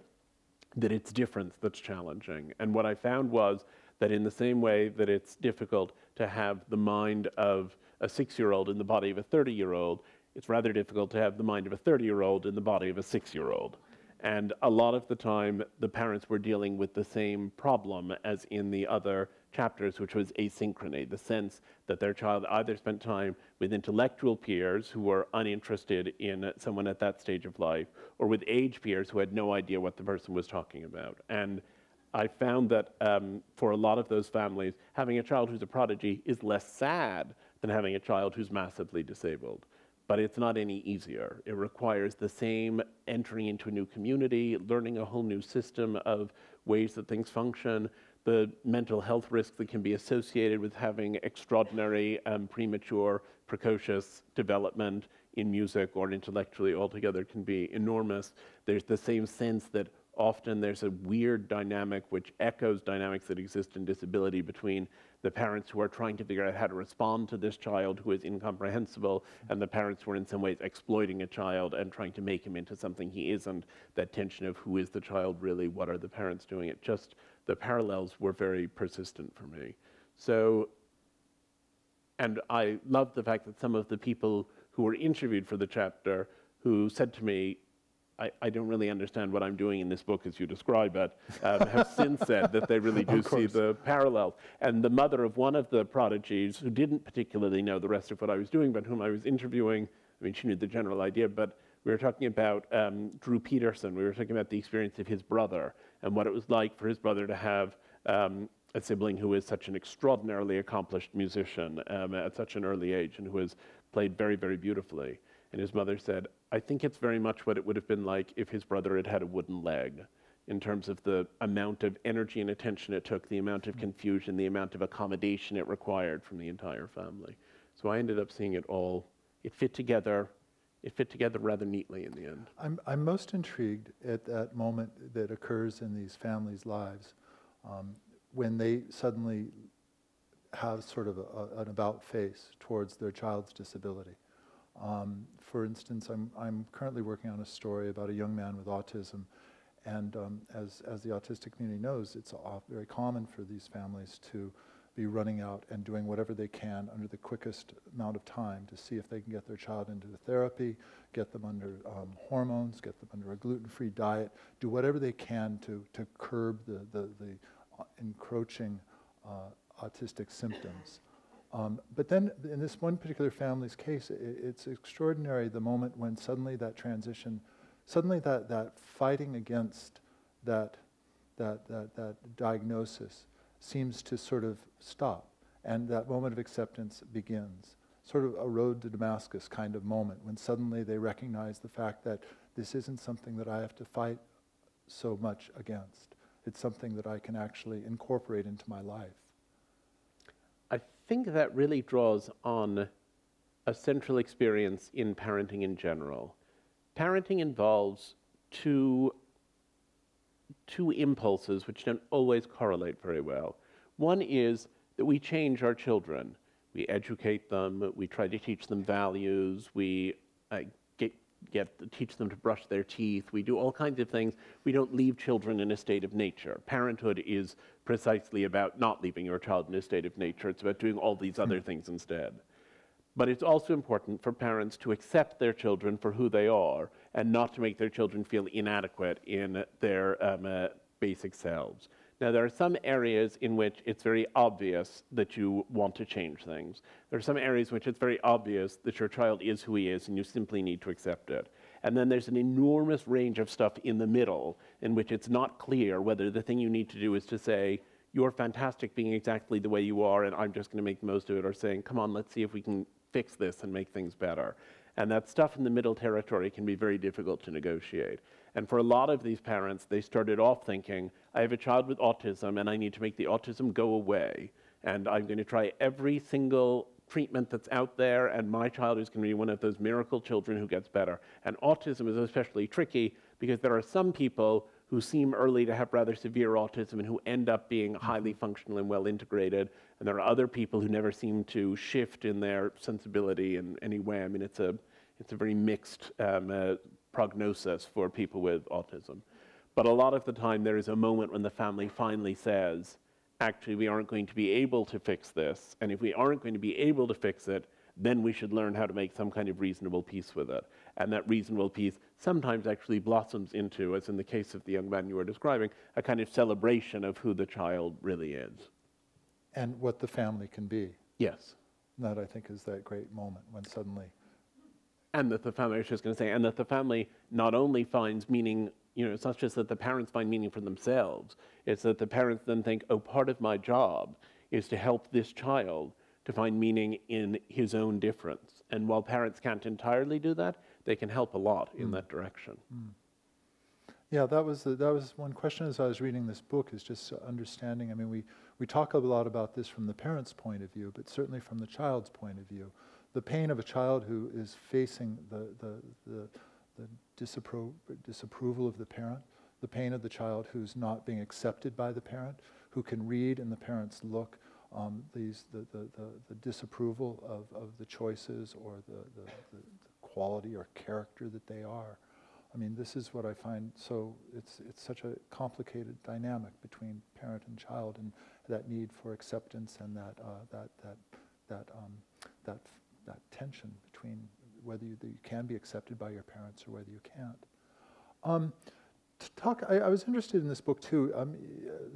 that it's difference that's challenging, and what I found was that in the same way that it's difficult to have the mind of a 6-year-old in the body of a 30-year-old, it's rather difficult to have the mind of a 30-year-old in the body of a 6-year-old. And a lot of the time, the parents were dealing with the same problem as in the other chapters, which was asynchrony, the sense that their child either spent time with intellectual peers who were uninterested in someone at that stage of life, or with age peers who had no idea what the person was talking about. And I found that for a lot of those families, having a child who's a prodigy is less sad than having a child who's massively disabled. But it's not any easier. It requires the same entering into a new community, learning a whole new system of ways that things function, the mental health risks that can be associated with having extraordinary, premature, precocious development in music or intellectually altogether can be enormous. There's the same sense that often there's a weird dynamic which echoes dynamics that exist in disability between the parents who are trying to figure out how to respond to this child who is incomprehensible and the parents who are in some ways exploiting a child and trying to make him into something he isn't. That tension of who is the child really, what are the parents doing? It just, the parallels were very persistent for me. So, and I love the fact that some of the people who were interviewed for the chapter who said to me, I don't really understand what I'm doing in this book as you describe it, have since said that they really do see the parallels. And the mother of one of the prodigies, who didn't particularly know the rest of what I was doing, but whom I was interviewing, I mean, she knew the general idea, but we were talking about Drew Peterson. We were talking about the experience of his brother and what it was like for his brother to have a sibling who is such an extraordinarily accomplished musician at such an early age and who has played very, very beautifully. And his mother said, I think it's very much what it would have been like if his brother had had a wooden leg, in terms of the amount of energy and attention it took, the amount of confusion, the amount of accommodation it required from the entire family. So I ended up seeing it all. It fit together rather neatly in the end. I'm most intrigued at that moment that occurs in these families' lives when they suddenly have sort of an about face towards their child's disability. For instance, I'm currently working on a story about a young man with autism, and as the autistic community knows, it's very common for these families to be running out and doing whatever they can under the quickest amount of time to see if they can get their child into the therapy, get them under hormones, get them under a gluten-free diet, do whatever they can to curb the encroaching autistic symptoms. But then in this one particular family's case, it's extraordinary the moment when suddenly that transition, suddenly that fighting against that diagnosis seems to sort of stop, and that moment of acceptance begins. Sort of a road to Damascus kind of moment, when suddenly they recognize the fact that this isn't something that I have to fight so much against. It's something that I can actually incorporate into my life. I think that really draws on a central experience in parenting in general. Parenting involves two impulses which don't always correlate very well. One is that we change our children. We educate them, we try to teach them values, we teach them to brush their teeth, we do all kinds of things. We don't leave children in a state of nature. Parenthood is precisely about not leaving your child in a state of nature. It's about doing all these other things instead. But it's also important for parents to accept their children for who they are and not to make their children feel inadequate in their basic selves. Now, there are some areas in which it's very obvious that you want to change things. There are some areas in which it's very obvious that your child is who he is and you simply need to accept it. And then there's an enormous range of stuff in the middle in which it's not clear whether the thing you need to do is to say, you're fantastic being exactly the way you are and I'm just going to make the most of it, or saying, come on, let's see if we can fix this and make things better. And that stuff in the middle territory can be very difficult to negotiate. And for a lot of these parents, they started off thinking, I have a child with autism and I need to make the autism go away. And I'm going to try every single treatment that's out there, and my child is going to be one of those miracle children who gets better. And autism is especially tricky because there are some people who seem early to have rather severe autism and who end up being highly functional and well integrated. And there are other people who never seem to shift in their sensibility in any way. I mean, it's a very mixed prognosis for people with autism. But a lot of the time there is a moment when the family finally says, actually, we aren't going to be able to fix this. And if we aren't going to be able to fix it, then we should learn how to make some kind of reasonable peace with it. And that reasonable peace sometimes actually blossoms into, as in the case of the young man you were describing, a kind of celebration of who the child really is. And what the family can be. Yes. That, I think, is that great moment when suddenly... And that the family, I was just going to say, and that the family not only finds meaning, you know, it's not just that the parents find meaning for themselves, it's that the parents then think, oh, part of my job is to help this child to find meaning in his own difference. And while parents can't entirely do that, they can help a lot in that direction. Yeah, that was one question as I was reading this book, is just understanding. I mean, we talk a lot about this from the parent's point of view, but certainly from the child's point of view. The pain of a child who is facing the disapproval of the parent, the pain of the child who's not being accepted by the parent, who can read in the parent's look the disapproval of the choices or the quality or character that they are. I mean, this is what I find so, it's such a complicated dynamic between parent and child, and that need for acceptance and that tension between whether you can be accepted by your parents or whether you can't. I was interested in this book too,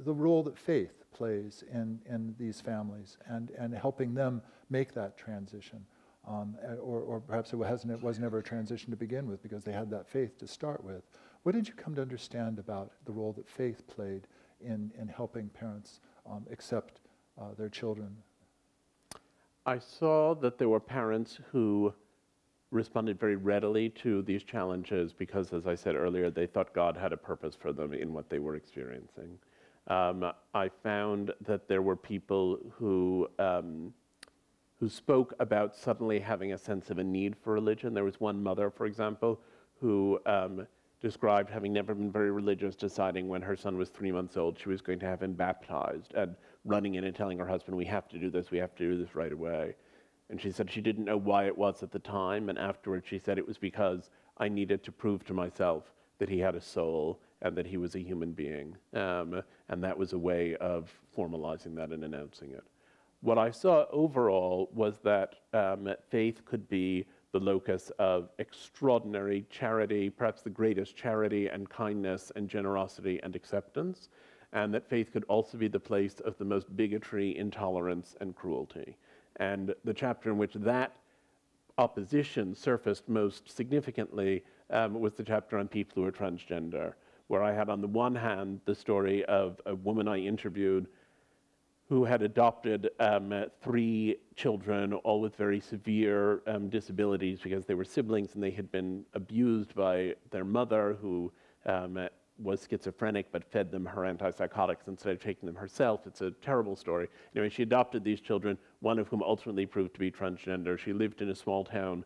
the role that faith plays in these families and helping them make that transition. Or perhaps it was never a transition to begin with because they had that faith to start with. What did you come to understand about the role that faith played in helping parents accept their children? I saw that there were parents who responded very readily to these challenges because, as I said earlier, they thought God had a purpose for them in what they were experiencing. I found that there were people who spoke about suddenly having a sense of a need for religion. There was one mother, for example, who described having never been very religious, deciding when her son was 3 months old she was going to have him baptized, and running in and telling her husband, we have to do this right away. And she said she didn't know why it was at the time, and afterwards she said it was because I needed to prove to myself that he had a soul and that he was a human being. And that was a way of formalizing that and announcing it. What I saw overall was that faith could be the locus of extraordinary charity, perhaps the greatest charity and kindness and generosity and acceptance, and that faith could also be the place of the most bigotry, intolerance, and cruelty. And the chapter in which that opposition surfaced most significantly was the chapter on people who are transgender, where I had on the one hand the story of a woman I interviewed who had adopted 3 children, all with very severe disabilities because they were siblings and they had been abused by their mother, who was schizophrenic but fed them her antipsychotics instead of taking them herself. It's a terrible story. Anyway, she adopted these children, one of whom ultimately proved to be transgender. She lived in a small town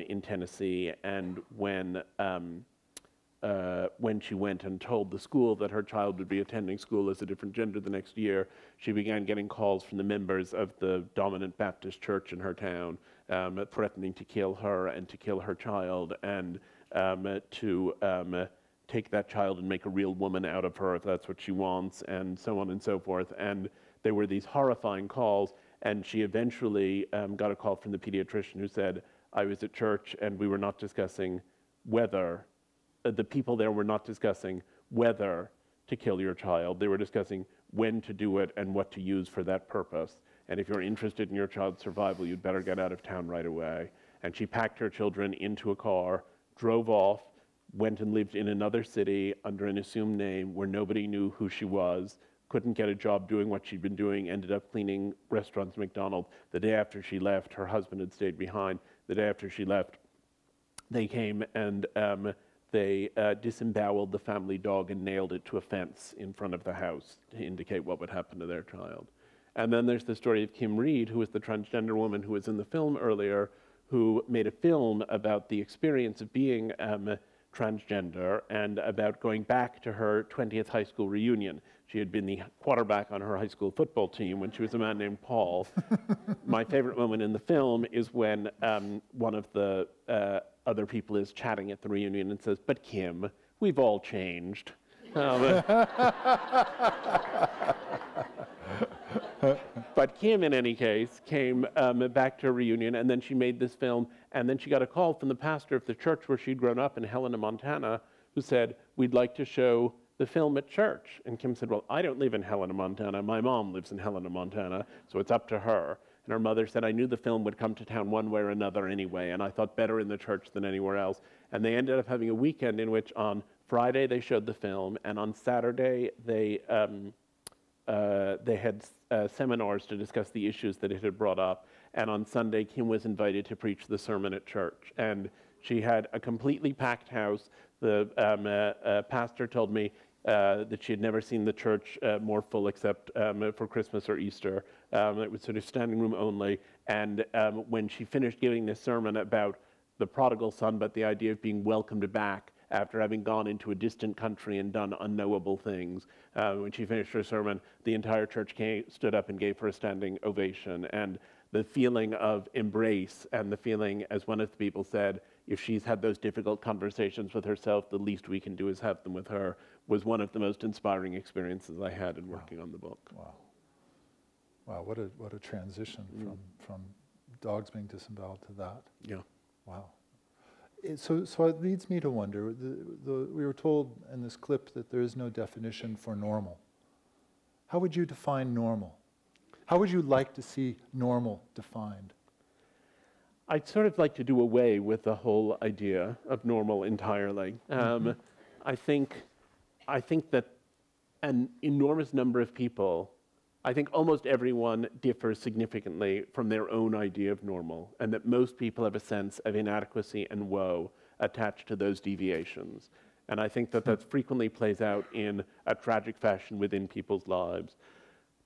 in Tennessee, and when she went and told the school that her child would be attending school as a different gender the next year, she began getting calls from the members of the dominant Baptist church in her town, threatening to kill her and to kill her child, and to take that child and make a real woman out of her if that's what she wants, and so on and so forth. And there were these horrifying calls, and she eventually got a call from the pediatrician who said, I was at church and we were not discussing whether, the people there were not discussing whether to kill your child. They were discussing when to do it and what to use for that purpose. And if you're interested in your child's survival, you'd better get out of town right away. And she packed her children into a car, drove off, went and lived in another city under an assumed name where nobody knew who she was, couldn't get a job doing what she'd been doing, ended up cleaning restaurants, McDonald's. The day after she left, her husband had stayed behind. The day after she left, they came and they disemboweled the family dog and nailed it to a fence in front of the house to indicate what would happen to their child. And then there's the story of Kim Reed, who was the transgender woman who was in the film earlier, who made a film about the experience of being transgender and about going back to her 20th high school reunion. She had been the quarterback on her high school football team when she was a man named Paul. My favorite moment in the film is when one of the other people is chatting at the reunion and says, but Kim, we've all changed. But Kim, in any case, came back to a reunion, and then she made this film, and then she got a call from the pastor of the church where she'd grown up in Helena, Montana, who said, we'd like to show the film at church. And Kim said, well, I don't live in Helena, Montana. My mom lives in Helena, Montana, so it's up to her. And her mother said, I knew the film would come to town one way or another anyway, and I thought better in the church than anywhere else. And they ended up having a weekend in which on Friday they showed the film, and on Saturday they had seminars to discuss the issues that it had brought up. And on Sunday, Kim was invited to preach the sermon at church. And she had a completely packed house. The pastor told me that she had never seen the church more full except for Christmas or Easter. It was sort of standing room only. And when she finished giving this sermon about the prodigal son, but the idea of being welcomed back after having gone into a distant country and done unknowable things. When she finished her sermon, the entire church stood up and gave her a standing ovation. And the feeling of embrace and the feeling, as one of the people said, if she's had those difficult conversations with herself, the least we can do is have them with her, was one of the most inspiring experiences I had in working on the book. Wow. Wow, what a transition from dogs being disemboweled to that. Yeah. Wow. So it leads me to wonder, we were told in this clip that there is no definition for normal. How would you define normal? How would you like to see normal defined? I'd sort of like to do away with the whole idea of normal entirely. I think that an enormous number of people, I think almost everyone differs significantly from their own idea of normal, and that most people have a sense of inadequacy and woe attached to those deviations. And I think that that frequently plays out in a tragic fashion within people's lives.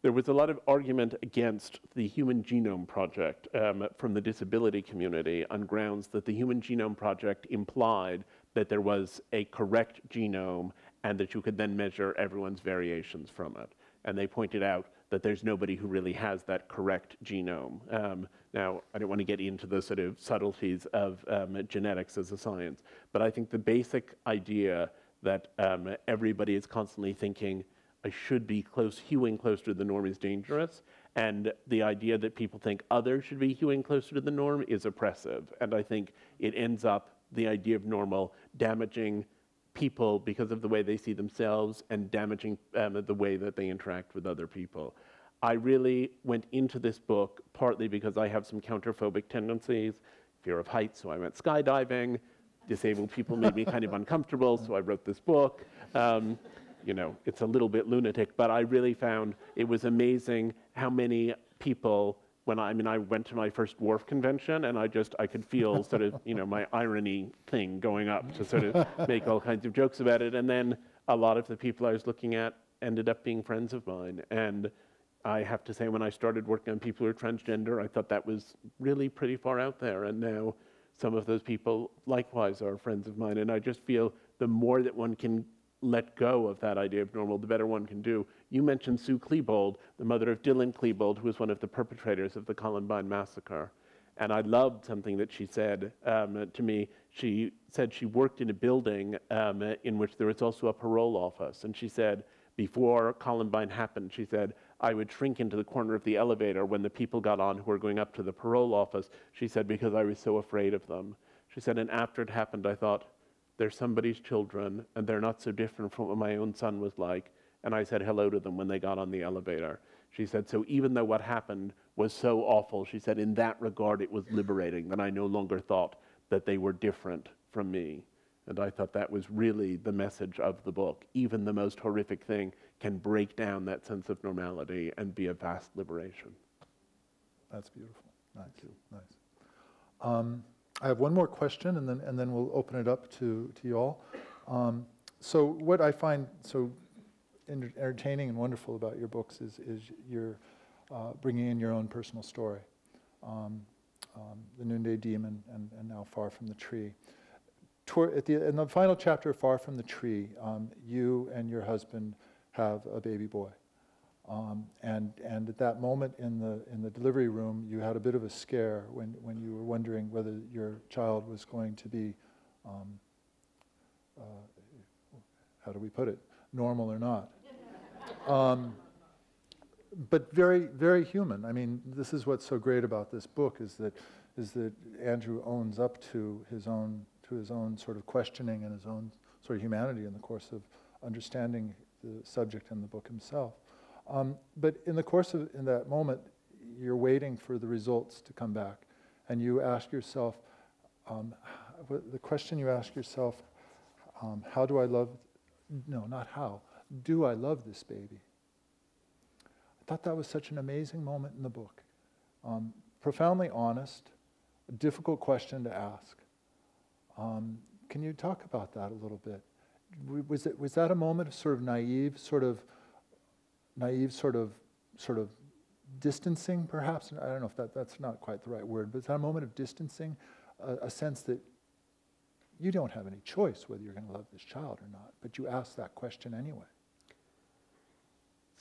There was a lot of argument against the Human Genome Project from the disability community on grounds that the Human Genome Project implied that there was a correct genome and that you could then measure everyone's variations from it. And they pointed out that there's nobody who really has that correct genome. Now, I don't want to get into the sort of subtleties of genetics as a science, but I think the basic idea that everybody is constantly thinking, I should be hewing closer to the norm is dangerous, and the idea that people think others should be hewing closer to the norm is oppressive. And I think it ends up, the idea of normal, damaging people because of the way they see themselves and damaging the way that they interact with other people. I really went into this book partly because I have some counterphobic tendencies, fear of heights, so I went skydiving. Disabled people made me kind of uncomfortable, so I wrote this book. You know, it's a little bit lunatic, but I really found it was amazing how many people, I went to my first dwarf convention, and I could feel sort of, my irony thing going up to sort of make all kinds of jokes about it. And then a lot of the people I was looking at ended up being friends of mine. And I have to say, when I started working on people who are transgender, I thought that was really pretty far out there. And now some of those people likewise are friends of mine. And I just feel the more that one can let go of that idea of normal, the better one can do. You mentioned Sue Klebold, the mother of Dylan Klebold, who was one of the perpetrators of the Columbine massacre. And I loved something that she said to me. She said she worked in a building in which there was also a parole office. And she said, before Columbine happened, she said, I would shrink into the corner of the elevator when the people got on who were going up to the parole office, she said, because I was so afraid of them. She said, and after it happened, I thought, they're somebody's children, and they're not so different from what my own son was like. And I said hello to them when they got on the elevator. She said, so even though what happened was so awful, she said, in that regard, it was liberating, that I no longer thought that they were different from me. And I thought that was really the message of the book. Even the most horrific thing can break down that sense of normality and be a vast liberation. That's beautiful. Nice. Nice. I have one more question, and then we'll open it up to you all. So what I find so entertaining and wonderful about your books is you're bringing in your own personal story. The Noonday Demon and now Far from the Tree. In the final chapter of Far from the Tree, you and your husband have a baby boy. And at that moment in the delivery room, you had a bit of a scare when you were wondering whether your child was going to be, how do we put it, normal or not. But very, very human. I mean, this is what's so great about this book is that Andrew owns up to his own sort of questioning and his own sort of humanity in the course of understanding the subject in the book himself. But in the course of in that moment, you're waiting for the results to come back, and you ask yourself, the question you ask yourself, how do I love? No, not how. Do I love this baby? I thought that was such an amazing moment in the book. Profoundly honest, a difficult question to ask. Can you talk about that a little bit? Was that a moment of sort of naive sort of distancing, perhaps? I don't know if that's not quite the right word, but is that a moment of distancing, a sense that you don't have any choice whether you're going to love this child or not, but you ask that question anyway?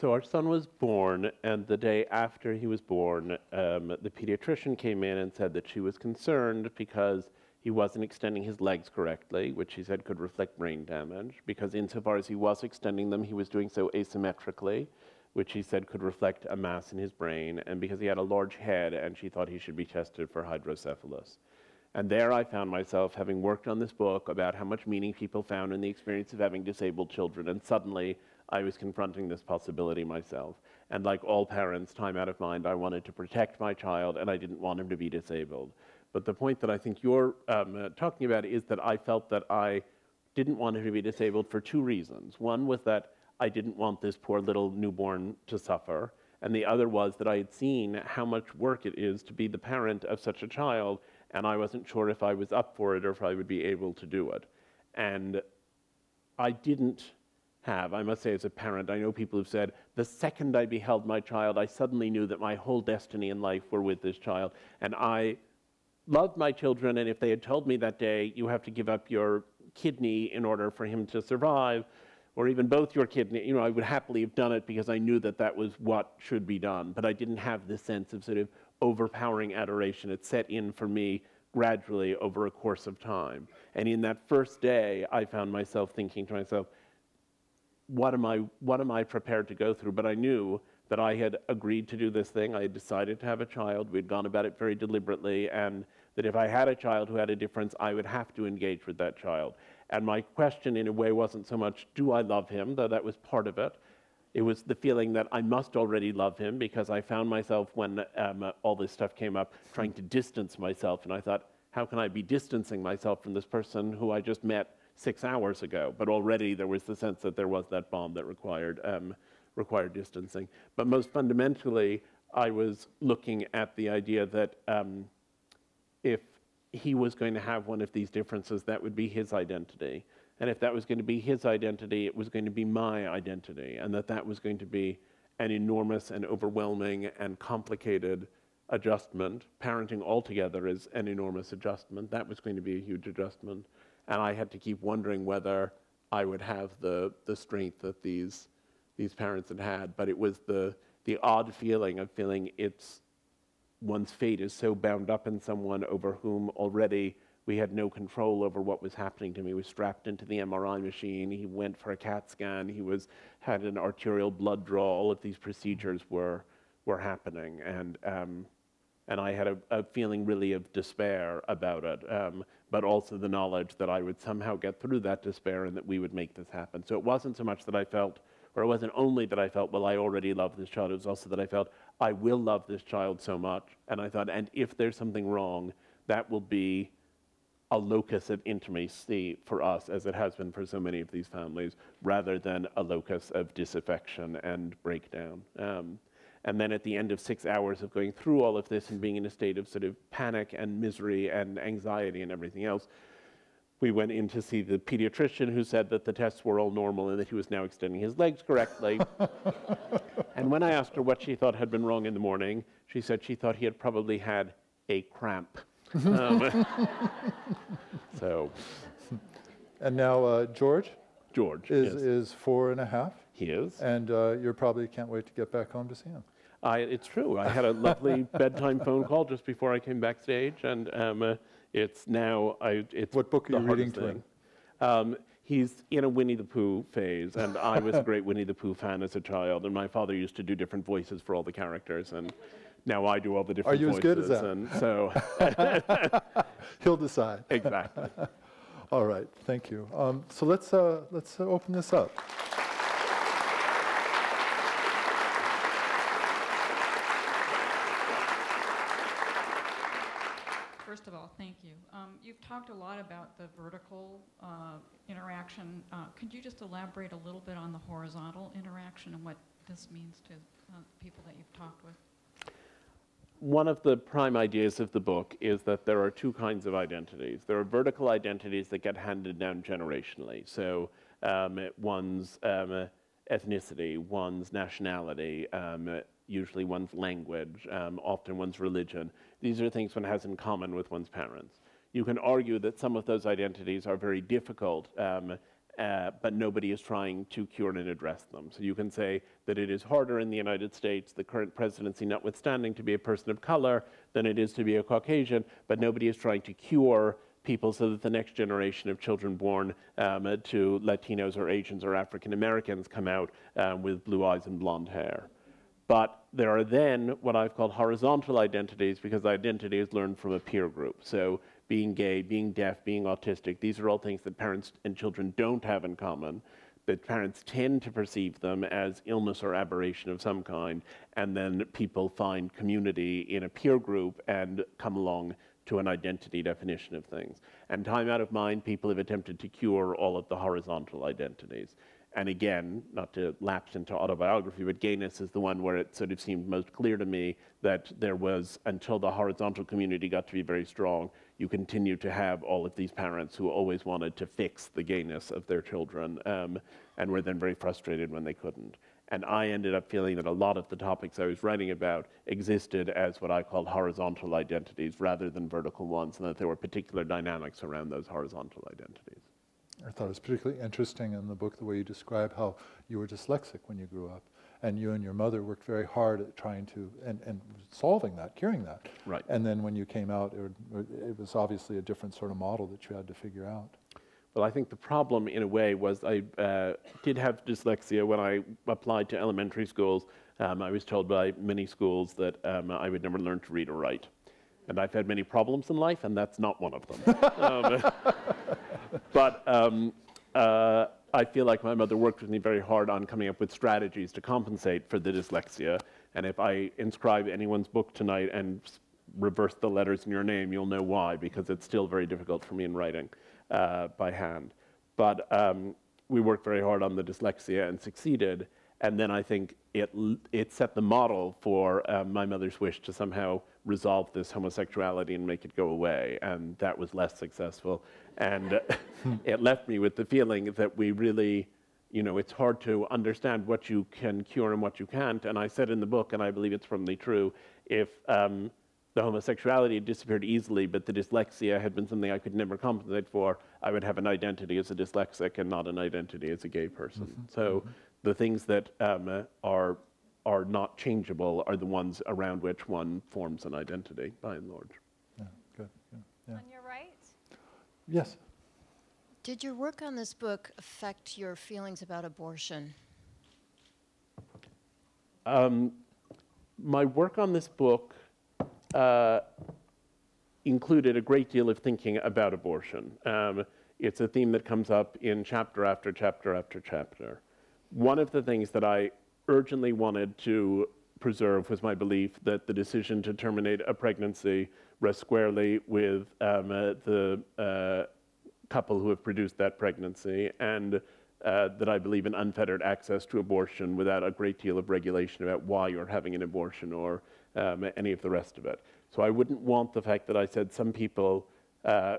So our son was born, and the day after he was born, the pediatrician came in and said that she was concerned because he wasn't extending his legs correctly, which she said could reflect brain damage, because insofar as he was extending them, he was doing so asymmetrically, which he said could reflect a mass in his brain, and because he had a large head, and she thought he should be tested for hydrocephalus. And there I found myself, having worked on this book about how much meaning people found in the experience of having disabled children, and suddenly I was confronting this possibility myself. And like all parents, time out of mind, I wanted to protect my child, and I didn't want him to be disabled. But the point that I think you're talking about is that I felt that I didn't want him to be disabled for two reasons. One was that I didn't want this poor little newborn to suffer, and the other was that I had seen how much work it is to be the parent of such a child, and I wasn't sure if I was up for it or if I would be able to do it. And I didn't have, I must say as a parent, I know people who've said, the second I beheld my child, I suddenly knew that my whole destiny in life were with this child. And I loved my children, and if they had told me that day, you have to give up your kidney in order for him to survive, or even both your kidney, you know, I would happily have done it because I knew that that was what should be done. But I didn't have this sense of sort of overpowering adoration. It set in for me gradually over a course of time. And in that first day, I found myself thinking to myself, what am I prepared to go through? But I knew that I had agreed to do this thing. I had decided to have a child. We'd gone about it very deliberately, and that if I had a child who had a difference, I would have to engage with that child. And my question, in a way, wasn't so much, do I love him, though that was part of it. It was the feeling that I must already love him, because I found myself, when all this stuff came up, trying to distance myself. And I thought, how can I be distancing myself from this person who I just met 6 hours ago? But already there was the sense that there was that bond that required distancing. But most fundamentally, I was looking at the idea that if he was going to have one of these differences, that would be his identity. And if that was going to be his identity, it was going to be my identity, and that was going to be an enormous and overwhelming and complicated adjustment. Parenting altogether is an enormous adjustment. That was going to be a huge adjustment. And I had to keep wondering whether I would have the strength that these parents had had. But it was the odd feeling of feeling one's fate is so bound up in someone over whom already we had no control over what was happening to him. He was strapped into the MRI machine. He went for a CAT scan. He had an arterial blood draw. All of these procedures were happening. And I had a feeling really of despair about it, but also the knowledge that I would somehow get through that despair and that we would make this happen. So it wasn't so much that I felt, or it wasn't only that I felt, well, I already love this child. It was also that I felt, I will love this child so much. And I thought, and if there's something wrong, that will be a locus of intimacy for us, as it has been for so many of these families, rather than a locus of disaffection and breakdown. And then at the end of 6 hours of going through all of this and being in a state of sort of panic and misery and anxiety and everything else, we went in to see the pediatrician, who said that the tests were all normal and that he was now extending his legs correctly. And when I asked her what she thought had been wrong in the morning, she said she thought he had probably had a cramp. So. And now George? George is 4.5. He is. And you probably can't wait to get back home to see him. It's true. I had a lovely bedtime phone call just before I came backstage, and it's now, it's what book are you reading to him? He's in a Winnie the Pooh phase, and I was a great Winnie the Pooh fan as a child, and my father used to do different voices for all the characters, and now I do all the different voices. Are you as good as that? And so he'll decide. Exactly. All right, thank you. So let's open this up. First of all, thank you. You've talked a lot about the vertical interaction. Could you just elaborate a little bit on the horizontal interaction and what this means to people that you've talked with? One of the prime ideas of the book is that there are two kinds of identities. There are vertical identities that get handed down generationally. So one's ethnicity, one's nationality, usually one's language, often one's religion. These are things one has in common with one's parents. You can argue that some of those identities are very difficult, but nobody is trying to cure and address them. So you can say that it is harder in the United States, the current presidency notwithstanding, to be a person of color than it is to be a Caucasian, but nobody is trying to cure people so that the next generation of children born to Latinos or Asians or African Americans come out with blue eyes and blonde hair. But there are then what I've called horizontal identities, because identity is learned from a peer group. So being gay, being deaf, being autistic, these are all things that parents and children don't have in common, but parents tend to perceive them as illness or aberration of some kind, and then people find community in a peer group and come along to an identity definition of things. And time out of mind, people have attempted to cure all of the horizontal identities. And again, not to lapse into autobiography, but gayness is the one where it sort of seemed most clear to me that there was, until the horizontal community got to be very strong, you continue to have all of these parents who always wanted to fix the gayness of their children, and were then very frustrated when they couldn't. And I ended up feeling that a lot of the topics I was writing about existed as what I called horizontal identities rather than vertical ones, and that there were particular dynamics around those horizontal identities. I thought it was particularly interesting in the book the way you describe how you were dyslexic when you grew up, and you and your mother worked very hard at trying to, and solving that, curing that. Right. And then when you came out, it was obviously a different sort of model that you had to figure out. Well, I think the problem, in a way, was I did have dyslexia when I applied to elementary schools. I was told by many schools that I would never learn to read or write. And I've had many problems in life, and that's not one of them. But I feel like my mother worked with me very hard on coming up with strategies to compensate for the dyslexia. And if I inscribe anyone's book tonight and reverse the letters in your name, you'll know why, because it's still very difficult for me in writing by hand. But we worked very hard on the dyslexia and succeeded. And then I think it set the model for my mother's wish to somehow resolve this homosexuality and make it go away. And that was less successful. And it left me with the feeling that we really, you know, it's hard to understand what you can cure and what you can't. And I said in the book, and I believe it's firmly true, if the homosexuality had disappeared easily, but the dyslexia had been something I could never compensate for, I would have an identity as a dyslexic and not an identity as a gay person. So the things that are not changeable are the ones around which one forms an identity, by and large. Yeah, good. Yeah. On your right? Yes. Did your work on this book affect your feelings about abortion? My work on this book included a great deal of thinking about abortion. It's a theme that comes up in chapter after chapter after chapter. One of the things that I urgently wanted to preserve was my belief that the decision to terminate a pregnancy rests squarely with the couple who have produced that pregnancy, and that I believe in unfettered access to abortion without a great deal of regulation about why you're having an abortion or any of the rest of it. So I wouldn't want the fact that I said some people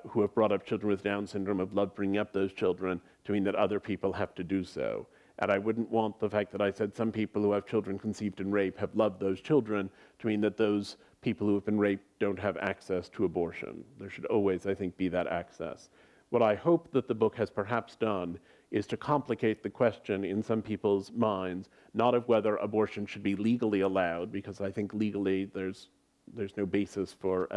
who have brought up children with Down syndrome have loved bringing up those children to mean that other people have to do so. And I wouldn't want the fact that I said some people who have children conceived in rape have loved those children to mean that those people who have been raped don't have access to abortion. There should always, I think, be that access. What I hope that the book has perhaps done is to complicate the question in some people's minds, not of whether abortion should be legally allowed, because I think legally there's no basis for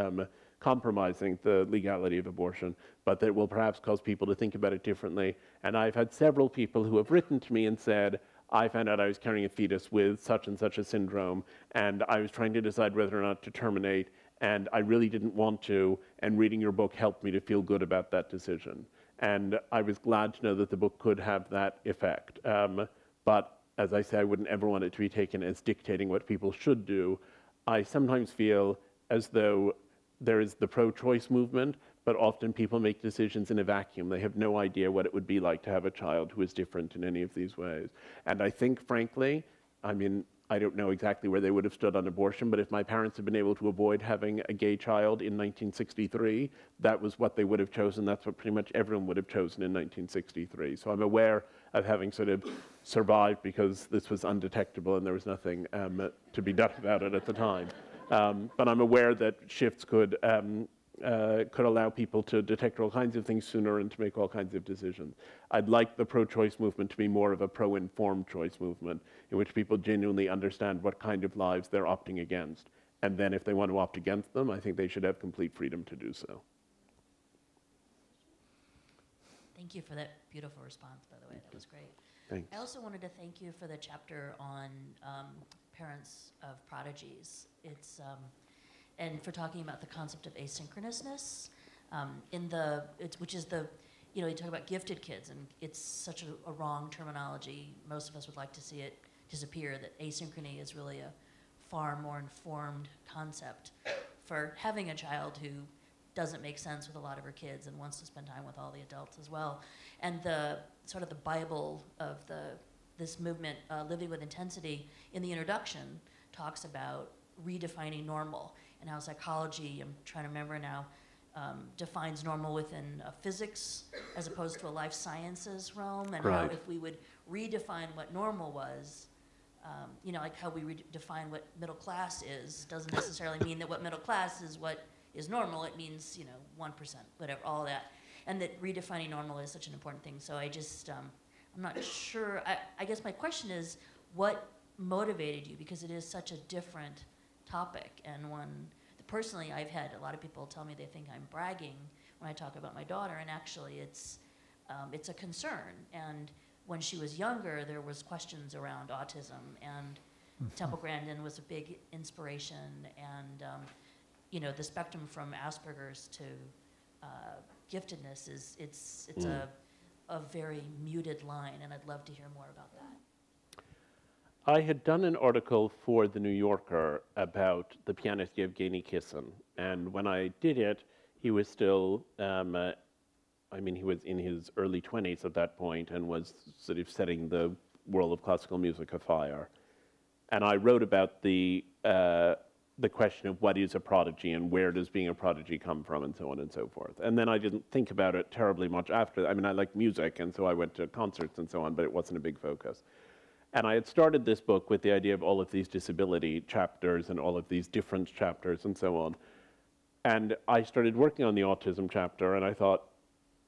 compromising the legality of abortion, but that will perhaps cause people to think about it differently. And I've had several people who have written to me and said, I found out I was carrying a fetus with such and such a syndrome, and I was trying to decide whether or not to terminate, and I really didn't want to, and reading your book helped me to feel good about that decision. And I was glad to know that the book could have that effect. But as I say, I wouldn't ever want it to be taken as dictating what people should do. I sometimes feel as though there is the pro-choice movement, but often people make decisions in a vacuum. They have no idea what it would be like to have a child who is different in any of these ways. And I think, frankly, I mean, I don't know exactly where they would have stood on abortion, but if my parents had been able to avoid having a gay child in 1963, that was what they would have chosen. That's what pretty much everyone would have chosen in 1963. So I'm aware of having sort of survived because this was undetectable and there was nothing to be done about it at the time. But I'm aware that shifts could allow people to detect all kinds of things sooner and to make all kinds of decisions. I'd like the pro-choice movement to be more of a pro-informed choice movement in which people genuinely understand what kind of lives they're opting against. And then if they want to opt against them, I think they should have complete freedom to do so. Thank you for that beautiful response, by the way. That was great. Thanks. I also wanted to thank you for the chapter on parents of prodigies. And for talking about the concept of asynchronousness, which is you talk about gifted kids, and it's such a wrong terminology. Most of us would like to see it disappear, that asynchrony is really a far more informed concept for having a child who doesn't make sense with a lot of her kids and wants to spend time with all the adults as well. And the sort of the Bible of this movement, Living with Intensity, in the introduction talks about redefining normal and how psychology, I'm trying to remember now, defines normal within physics as opposed to a life sciences realm, and how if we would redefine what normal was, you know, like how we redefine what middle class is, doesn't necessarily mean that what middle class is what is normal. It means, you know, 1%, whatever, all that. And that redefining normal is such an important thing. So I just, I'm not sure. I guess my question is, what motivated you? Because it is such a different topic, and one, personally, I've had a lot of people tell me they think I'm bragging when I talk about my daughter, and actually it's a concern. And when she was younger, there was questions around autism, and Temple Grandin was a big inspiration, and you know, the spectrum from Asperger's to giftedness it's a very muted line, and I'd love to hear more about that. I had done an article for The New Yorker about the pianist Yevgeny Kissin, and when I did it, he was still, I mean, he was in his early 20s at that point and was sort of setting the world of classical music afire. And I wrote about the question of what is a prodigy and where does being a prodigy come from and so on and so forth. And then I didn't think about it terribly much after that. I mean, I like music, and so I went to concerts and so on, but it wasn't a big focus. And I had started this book with the idea of all of these disability chapters and all of these difference chapters and so on. And I started working on the autism chapter, and I thought,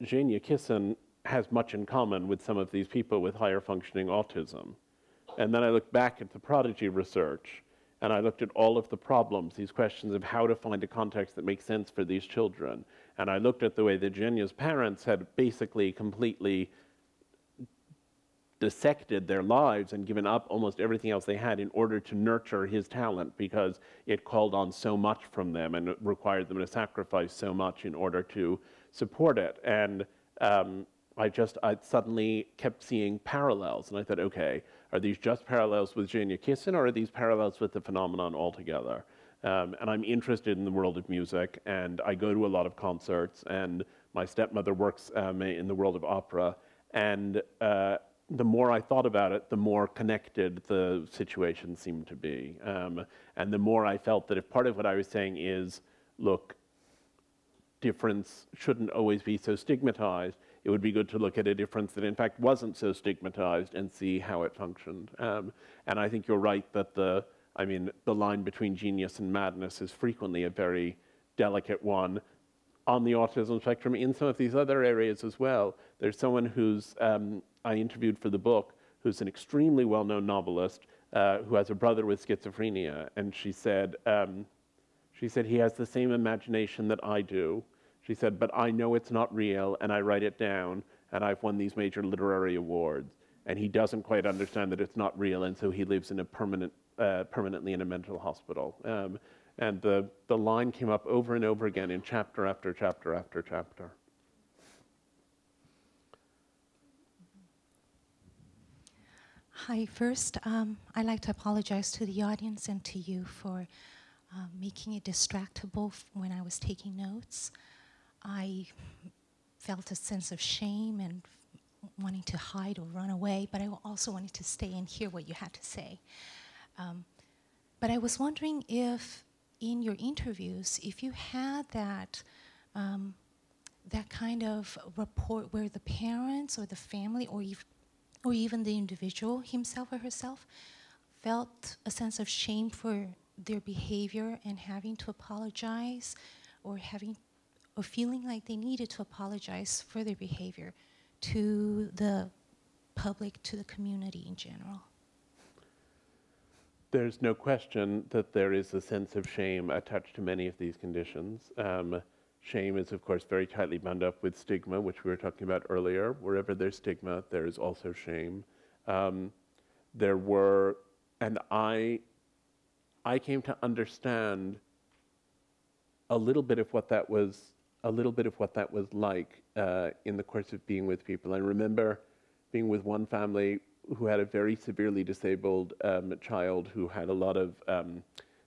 Zhenya Kissin has much in common with some of these people with higher functioning autism. And then I looked back at the prodigy research, and I looked at all of the problems, these questions of how to find a context that makes sense for these children. And I looked at the way that Zhenya's parents had basically completely dissected their lives and given up almost everything else they had in order to nurture his talent, because it called on so much from them and it required them to sacrifice so much in order to support it. And I suddenly kept seeing parallels, and I thought, okay, are these just parallels with Zhenya Kissin, or are these parallels with the phenomenon altogether? And I'm interested in the world of music, and I go to a lot of concerts, and my stepmother works in the world of opera, and the more I thought about it, the more connected the situation seemed to be. And the more I felt that if part of what I was saying is, look, difference shouldn't always be so stigmatized, it would be good to look at a difference that in fact wasn't so stigmatized and see how it functioned. And I think you're right that the line between genius and madness is frequently a very delicate one on the autism spectrum in some of these other areas as well. There's someone who's, I interviewed for the book, who's an extremely well-known novelist who has a brother with schizophrenia, and she said he has the same imagination that I do. She said, but I know it's not real, and I write it down, and I've won these major literary awards. And he doesn't quite understand that it's not real, and so he lives in a permanently in a mental hospital. And the line came up over and over again in chapter after chapter after chapter. Hi, first, I'd like to apologize to the audience and to you for making it distractible when I was taking notes. I felt a sense of shame and wanting to hide or run away, but I also wanted to stay and hear what you had to say. But I was wondering if, in your interviews, if you had that kind of rapport where the parents or the family or even the individual himself or herself felt a sense of shame for their behavior and having to apologize, or feeling like they needed to apologize for their behavior to the public, to the community in general. There's no question that there is a sense of shame attached to many of these conditions. Shame is, of course, very tightly bound up with stigma, which we were talking about earlier. Wherever there's stigma, there is also shame. And I came to understand a little bit of what that was like in the course of being with people. I remember being with one family who had a very severely disabled child who had a lot of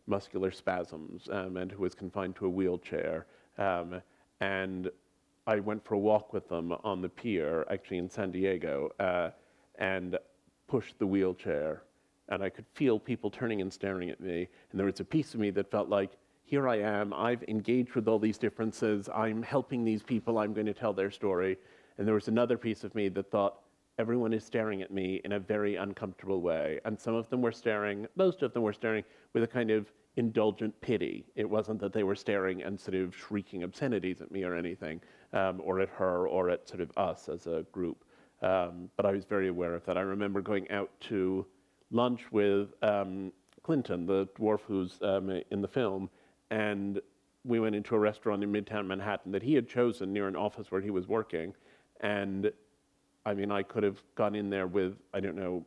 muscular spasms and who was confined to a wheelchair. and I went for a walk with them on the pier, actually in San Diego, and pushed the wheelchair. And I could feel people turning and staring at me. And there was a piece of me that felt like, here I am, I've engaged with all these differences, I'm helping these people, I'm going to tell their story. And there was another piece of me that thought, everyone is staring at me in a very uncomfortable way. And some of them were staring, most of them were staring with a kind of indulgent pity. It wasn't that they were staring and sort of shrieking obscenities at me or anything, or at her, or at sort of us as a group. But I was very aware of that. I remember going out to lunch with Clinton, the dwarf who's in the film, and we went into a restaurant in Midtown Manhattan that he had chosen near an office where he was working. And I mean, I could have gone in there with, I don't know,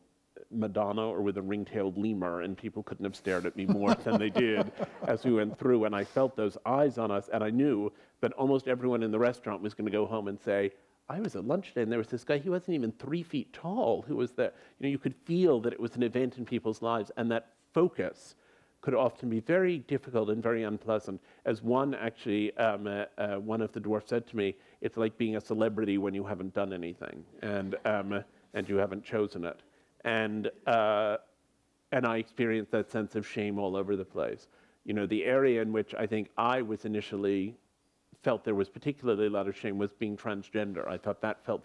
Madonna or with a ring-tailed lemur, and people couldn't have stared at me more than they did as we went through. And I felt those eyes on us, and I knew that almost everyone in the restaurant was going to go home and say, I was at lunch today, and there was this guy, he wasn't even 3 feet tall, who was there. You know, you could feel that it was an event in people's lives, and that focus could often be very difficult and very unpleasant. As one actually, one of the dwarfs said to me, it's like being a celebrity when you haven't done anything, and you haven't chosen it. And I experienced that sense of shame all over the place. You know, the area in which I think I was initially felt there was particularly a lot of shame was being transgender. I thought that felt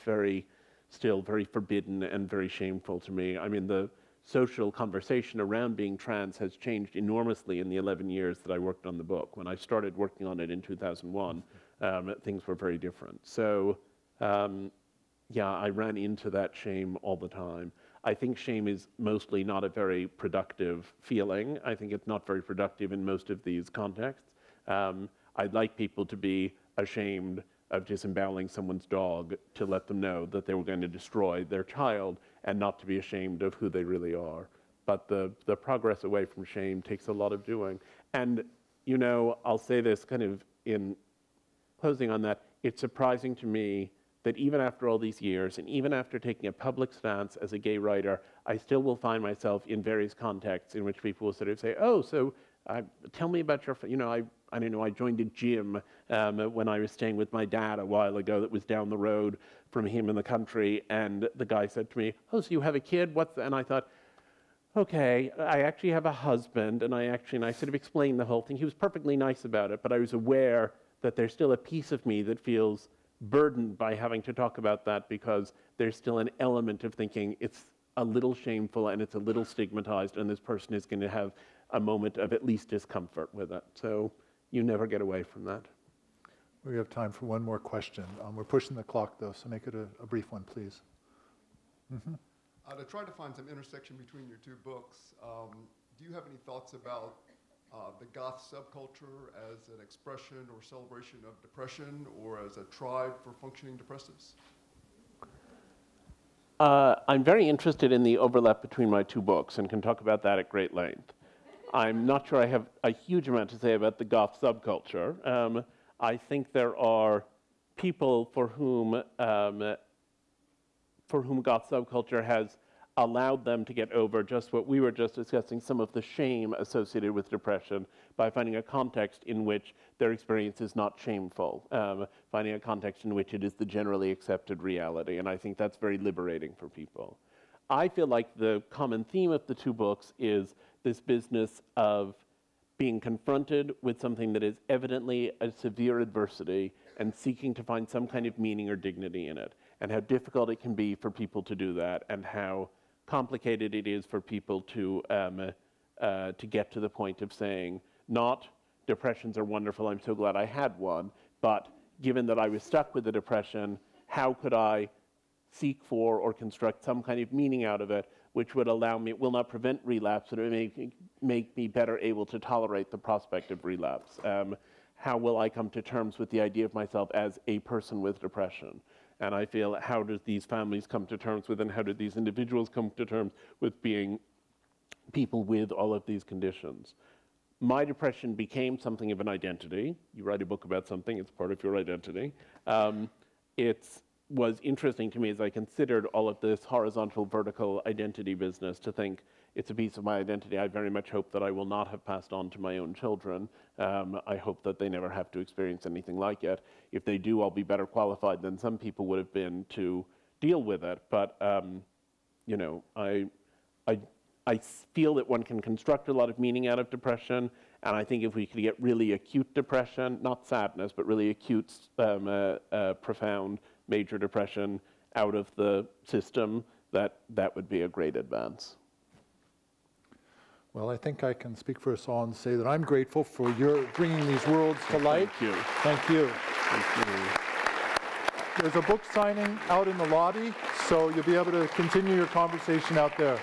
still very forbidden and very shameful to me. I mean, the social conversation around being trans has changed enormously in the 11 years that I worked on the book. When I started working on it in 2001, things were very different. So, yeah, I ran into that shame all the time. I think shame is mostly not a very productive feeling. I think it's not very productive in most of these contexts. I'd like people to be ashamed of disemboweling someone's dog to let them know that they were going to destroy their child, and not to be ashamed of who they really are. But the progress away from shame takes a lot of doing. And, you know, I'll say this kind of in closing on that, it's surprising to me that even after all these years, and even after taking a public stance as a gay writer, I still will find myself in various contexts in which people will sort of say, oh, so tell me about your, you know, I don't know, I joined a gym when I was staying with my dad a while ago that was down the road from him in the country, and the guy said to me, oh, so you have a kid? And I thought, okay, I actually have a husband, and I sort of explained the whole thing. He was perfectly nice about it, but I was aware that there's still a piece of me that feels burdened by having to talk about that, because there's still an element of thinking it's a little shameful and it's a little stigmatized, and this person is going to have a moment of at least discomfort with it. So you never get away from that. We have time for one more question. We're pushing the clock, though, so make it a brief one, please. Mm-hmm. To try to find some intersection between your two books, do you have any thoughts about the goth subculture as an expression or celebration of depression, or as a tribe for functioning depressives? I'm very interested in the overlap between my two books and can talk about that at great length. I'm not sure I have a huge amount to say about the goth subculture. I think there are people for whom goth subculture has allowed them to get over just what we were just discussing, some of the shame associated with depression, by finding a context in which their experience is not shameful, finding a context in which it is the generally accepted reality, and I think that's very liberating for people. I feel like the common theme of the two books is this business of being confronted with something that is evidently a severe adversity and seeking to find some kind of meaning or dignity in it, and how difficult it can be for people to do that, and how complicated it is for people to get to the point of saying, not depressions are wonderful, I'm so glad I had one, but given that I was stuck with the depression, how could I seek for or construct some kind of meaning out of it which would allow me, it will not prevent relapse, but it would make me better able to tolerate the prospect of relapse. How will I come to terms with the idea of myself as a person with depression? And I feel, how do these families come to terms with, and how do these individuals come to terms with being people with all of these conditions? My depression became something of an identity. You write a book about something, it's part of your identity. It was interesting to me as I considered all of this horizontal, vertical identity business to think, it's a piece of my identity. I very much hope that I will not have passed on to my own children. I hope that they never have to experience anything like it. If they do, I'll be better qualified than some people would have been to deal with it. But you know, I feel that one can construct a lot of meaning out of depression, and I think if we could get really acute depression, not sadness, but really acute, profound, major depression out of the system, that would be a great advance. Well, I think I can speak for us all and say that I'm grateful for your bringing these worlds to light. Thank you. Thank you. Thank you. There's a book signing out in the lobby, so you'll be able to continue your conversation out there.